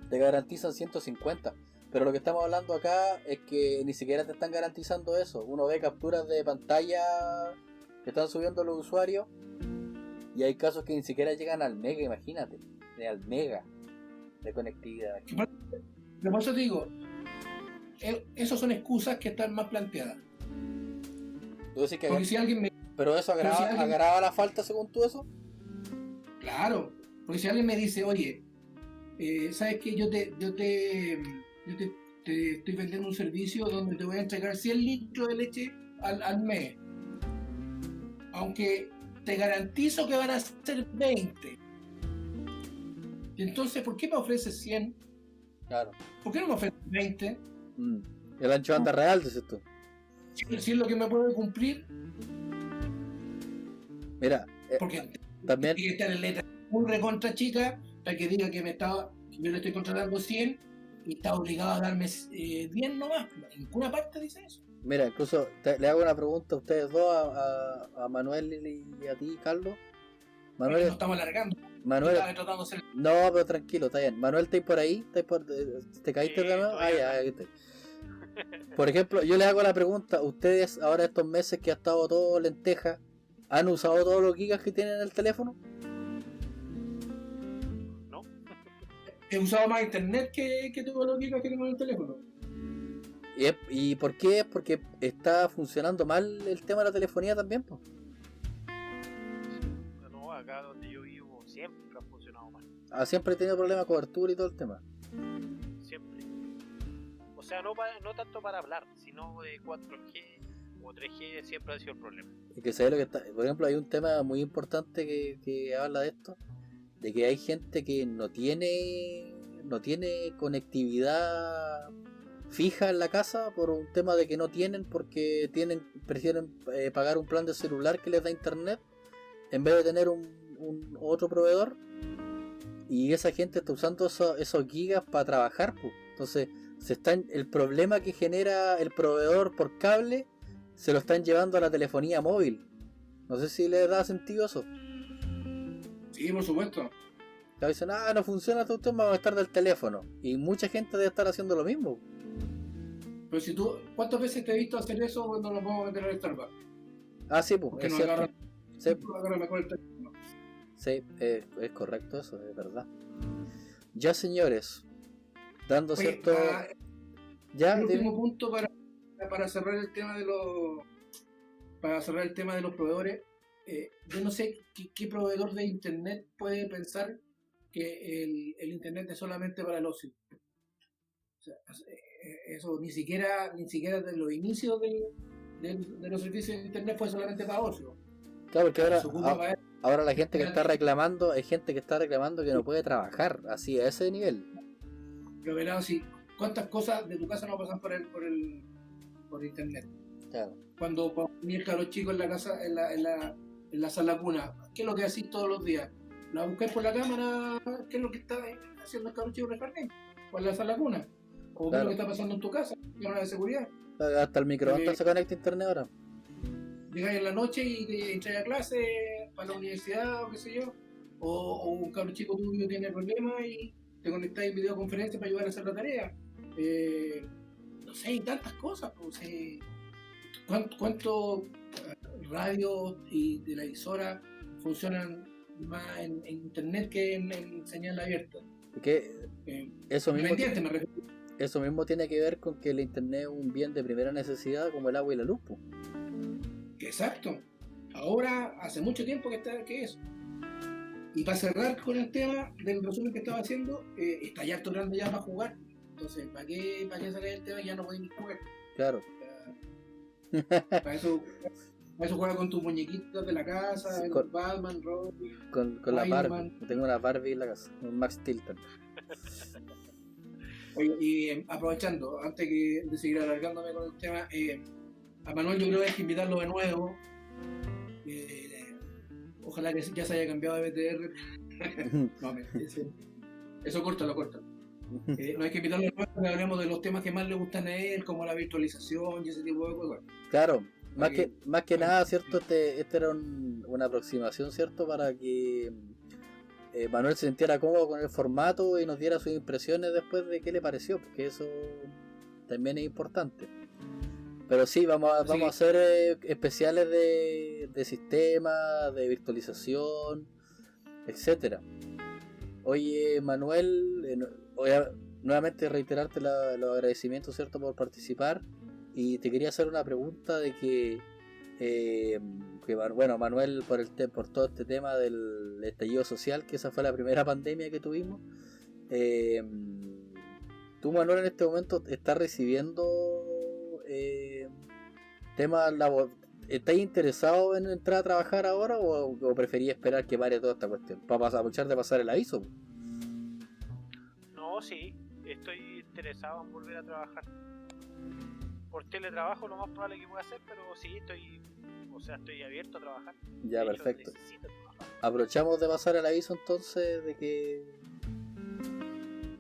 te garantizan 150. Pero lo que estamos hablando acá es que ni siquiera te están garantizando eso. Uno ve capturas de pantalla que están subiendo los usuarios y hay casos que ni siquiera llegan al mega, imagínate, al mega de conectividad. Pero por eso te digo, esas son excusas que están más planteadas. ¿Tú decís que porque si alguien pero eso agrava la falta según tú eso? Claro, porque si alguien me dice, oye, ¿sabes qué? Yo te estoy vendiendo un servicio donde te voy a entregar 100 litros de leche al mes, aunque te garantizo que van a ser 20. Entonces, ¿por qué me ofreces 100? Claro. ¿Por qué no me ofreces 20? El ancho banda real, dices tú. Si es lo que me puede cumplir. Mira, porque también tiene que estar en letra muy recontra chica para que diga que yo le estoy contratando 100 y está obligado a darme 10 nomás. En ninguna parte dice eso. Mira, incluso le hago una pregunta a ustedes dos, a Manuel y a ti, Carlos. Manuel, no estamos alargando. Manuel, no, pero tranquilo, está bien. Manuel, ¿estáis por ahí? ¿Te caíste de nuevo? Por ejemplo, yo le hago la pregunta, ustedes ahora estos meses que ha estado todo lenteja, ¿han usado todos los gigas que tienen en el teléfono? No. He usado más internet que todos los gigas que tengo en el teléfono. ¿Y por qué? ¿Es porque está funcionando mal el tema de la telefonía también, pues? No, acá donde yo vivo siempre ha funcionado mal. Siempre he tenido problemas de cobertura y todo el tema. Siempre. O sea, no tanto para hablar, sino de 4G o 3G siempre ha sido el problema. Y que se ve lo que está. Por ejemplo, hay un tema muy importante que habla de esto, de que hay gente que no tiene conectividad fija en la casa por un tema de que no tienen, porque prefieren pagar un plan de celular que les da internet en vez de tener un otro proveedor, y esa gente está usando esos gigas para trabajar, pues. Entonces el problema que genera el proveedor por cable se lo están llevando a la telefonía móvil. No sé si les da sentido eso. Sí, por supuesto. Dicen, no funciona este usted, vamos a estar del teléfono. Y mucha gente debe estar haciendo lo mismo. Pero si tú, ¿cuántas veces te he visto hacer eso cuando nos vamos a meter al Starbucks? Sí, pues, es cierto. Agarra mejor el teléfono. Sí, es correcto eso, es verdad. Ya, señores, dando cierto... Ya, el último punto para cerrar el tema de los proveedores. Yo no sé qué proveedor de internet puede pensar que el internet es solamente para el ocio. sea, eso ni siquiera de los inicios de los servicios de internet fue solamente para ocio. Claro, porque Se ahora la gente que está reclamando, hay gente que está reclamando que no puede trabajar, así a ese nivel. Pero verás, si cuántas cosas de tu casa no pasan por internet. Claro. Cuando mientras los chicos en la casa, en la sala cuna, ¿qué es lo que hacís todos los días? La buscáis por la cámara, ¿qué es lo que está haciendo el cabro chico en el jardín? O en la sala cuna. O qué es lo que está pasando en tu casa, cámara de seguridad. Hasta el microondas se conecta a internet ahora. Llegáis en la noche y te entráis a clase para la universidad o qué sé yo. O un cabro chico tuyo tiene problemas y te conectáis en videoconferencia para ayudar a hacer la tarea. No sé, hay tantas cosas. Pues, ¿Cuántos radios y televisoras funcionan más en internet que en señal abierta? Que eso mismo, me refiero. Eso mismo tiene que ver con que el internet es un bien de primera necesidad como el agua y la luz. Pues. Exacto. Ahora hace mucho tiempo que es. Y para cerrar con el tema del resumen que estaba haciendo, está ya harto grande ya para jugar. Entonces, ¿para qué sacar el tema? Ya no podéis jugar. Claro. Para eso juega con tus muñequitos de la casa, sí, con Batman, Robin, con la Barbie. Tengo una Barbie en la casa, un Max Tilton. Oye, y aprovechando, antes de seguir alargándome con el tema, a Manuel yo creo que hay que invitarlo de nuevo. Ojalá que ya se haya cambiado de BTR. No, eso córtalo. No hay que invitarlo de nuevo porque hablemos de los temas que más le gustan a él, como la virtualización y ese tipo de cosas. Claro, más que nada, ¿cierto? Este era una aproximación, ¿cierto? Para que Manuel se sintiera cómodo con el formato y nos diera sus impresiones después de qué le pareció, porque eso también es importante. Pero sí, vamos a hacer especiales de sistema, de virtualización, etcétera. Oye, Manuel, nuevamente reiterarte los agradecimientos, ¿cierto?, por participar. Y te quería hacer una pregunta de que bueno, Manuel, por todo este tema del estallido social, que esa fue la primera pandemia que tuvimos, tú, Manuel, en este momento estás recibiendo temas laborales. ¿Estás interesado en entrar a trabajar ahora o preferías esperar que pare toda esta cuestión para aprovechar de pasar el aviso? No, sí, estoy interesado en volver a trabajar. Por teletrabajo lo más probable que pueda hacer, pero sí, estoy abierto a trabajar. Ya, de perfecto. Hecho, necesito trabajar. Aprovechamos de pasar el aviso entonces de que...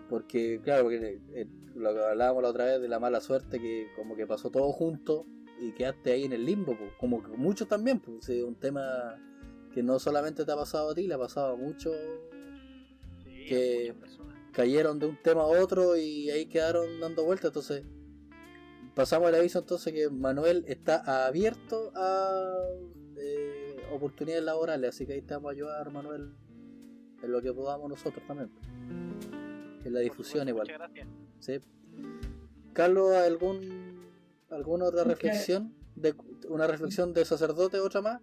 Porque, claro, lo que hablábamos la otra vez de la mala suerte, que como que pasó todo junto y quedaste ahí en el limbo, pues, como que muchos también, pues, es un tema que no solamente te ha pasado a ti, le ha pasado a muchos, Sí, que a muchas personas. cayeron de un tema a otro y ahí quedaron dando vueltas. Entonces pasamos el aviso entonces que Manuel está abierto a oportunidades laborales, así que ahí te vamos a ayudar, Manuel, en lo que podamos nosotros también, en la difusión igual. Muchas gracias. ¿Sí? Carlos, ¿alguna otra reflexión? ¿Una reflexión de sacerdote, otra más?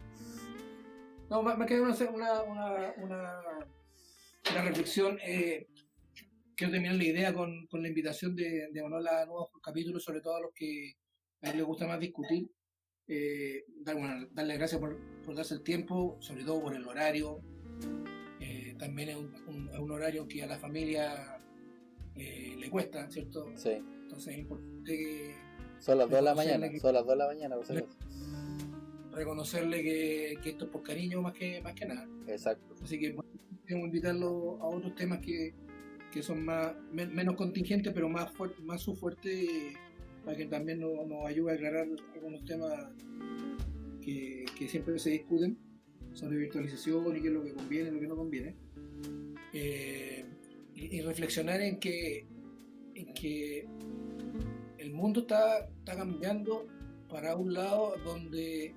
No, me queda una reflexión. Quiero terminar la idea con la invitación de Manuel a nuevos capítulos, sobre todo a los que a él le gusta más discutir. Darle gracias por darse el tiempo, sobre todo por el horario. También es un horario que a la familia le cuesta, ¿cierto? Sí. Entonces es importante que... Son las 2 de la mañana, por si acaso. Reconocerle que esto es por cariño más que nada. Exacto. Así que podemos invitarlo a otros temas que son menos contingentes, pero más su fuerte, para que también nos ayude a aclarar algunos temas que siempre se discuten sobre virtualización y qué es lo que conviene y lo que no conviene. Y reflexionar en que el mundo está cambiando para un lado donde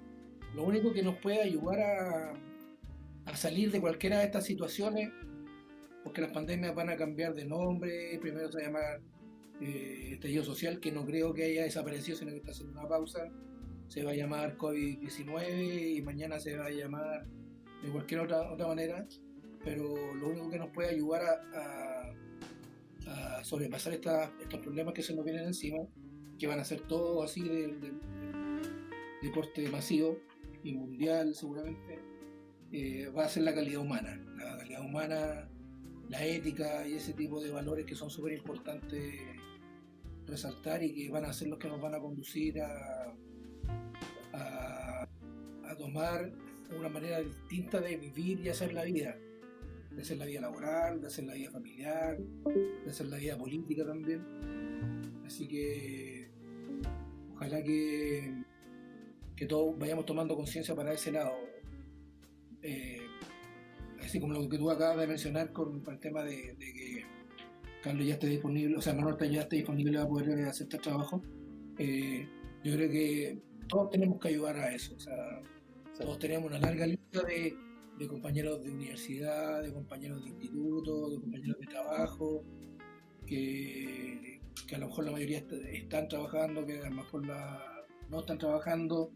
lo único que nos puede ayudar a salir de cualquiera de estas situaciones, porque las pandemias van a cambiar de nombre, primero se va a llamar estallido social, que no creo que haya desaparecido, sino que está haciendo una pausa, se va a llamar COVID-19 y mañana se va a llamar de cualquier otra manera, pero lo único que nos puede ayudar a sobrepasar estos problemas que se nos vienen encima, que van a ser todos así de corte masivo y mundial seguramente, va a ser la calidad humana. La calidad humana, la ética y ese tipo de valores que son súper importantes resaltar y que van a ser los que nos van a conducir a tomar una manera distinta de vivir y hacer la vida. De hacer la vida laboral, de hacer la vida familiar, de hacer la vida política también. Así que ojalá que todos vayamos tomando conciencia para ese lado. Así como lo que tú acabas de mencionar con el tema de que Carlos ya esté disponible, o sea, Manuel ya esté disponible para poder hacer este trabajo. Yo creo que todos tenemos que ayudar a eso. O sea, todos tenemos una larga lista de compañeros de universidad, de compañeros de instituto, de compañeros de trabajo, que a lo mejor la mayoría están trabajando, que a lo mejor no están trabajando,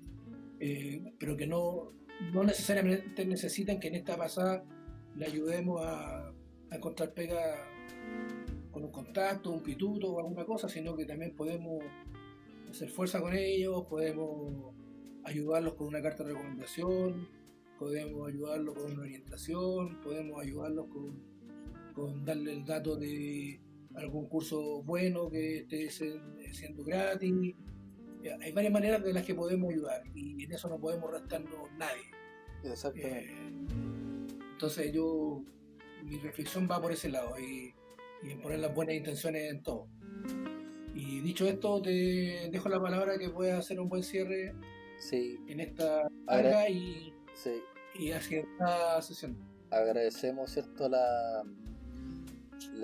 pero que no necesariamente necesitan que en esta pasada le ayudemos a encontrar pega con un contacto, un pituto o alguna cosa, sino que también podemos hacer fuerza con ellos, podemos ayudarlos con una carta de recomendación, podemos ayudarlos con una orientación, podemos ayudarlos con darle el dato de algún curso bueno que esté siendo gratis. Hay varias maneras de las que podemos ayudar y en eso no podemos restarnos nadie. Exactamente. Entonces mi reflexión va por ese lado y en poner las buenas intenciones en todo. Y dicho esto, te dejo la palabra que puedas hacer un buen cierre en esta carga y hacia esta sesión. Agradecemos, ¿cierto?, la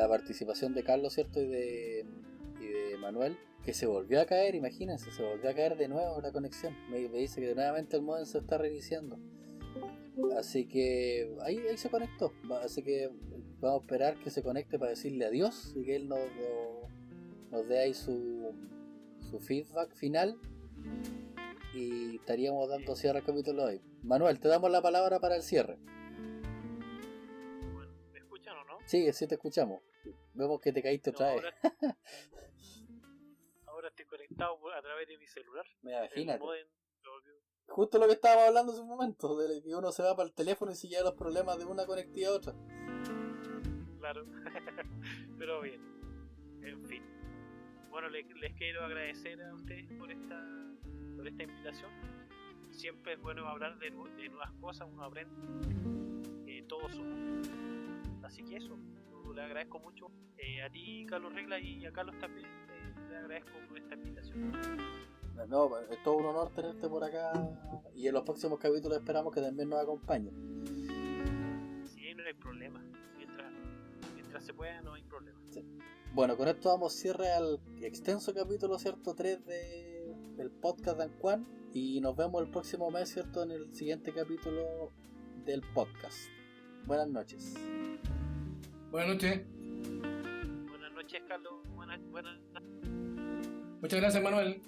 participación de Carlos, ¿cierto?, y de Manuel, que se volvió a caer, imagínense, se volvió a caer de nuevo la conexión. Me dice que nuevamente el modem se está reiniciando. Así que ahí se conectó. Así que vamos a esperar que se conecte para decirle adiós y que él nos dé ahí su feedback final. Y estaríamos dando cierre al capítulo de hoy. Manuel, te damos la palabra para el cierre. Bueno, ¿me escuchan o no? Sí te escuchamos. Vemos que te caíste otra vez. Ahora estoy conectado a través de mi celular. Imagínate. Justo lo que estábamos hablando hace un momento, de que uno se va para el teléfono y se lleva los problemas de una conectividad a otra. Claro, pero bien, en fin. Bueno, les quiero agradecer a ustedes por esta invitación. Siempre es bueno hablar de nuevas cosas, uno aprende, todos somos. Así que eso, yo le agradezco mucho a ti, Carlos Regla, y a Carlos también, le agradezco por esta invitación. No, es todo un honor tenerte por acá y en los próximos capítulos esperamos que también nos acompañes. Sí, no hay problema, mientras se pueda no hay problema. Sí. Bueno, con esto damos cierre al extenso capítulo, ¿cierto?, 3 del podcast de Anquan, y nos vemos el próximo mes, ¿cierto?, en el siguiente capítulo del podcast. Buenas noches. Buenas noches. Buenas noches, Carlos. Buenas. Muchas gracias, Manuel.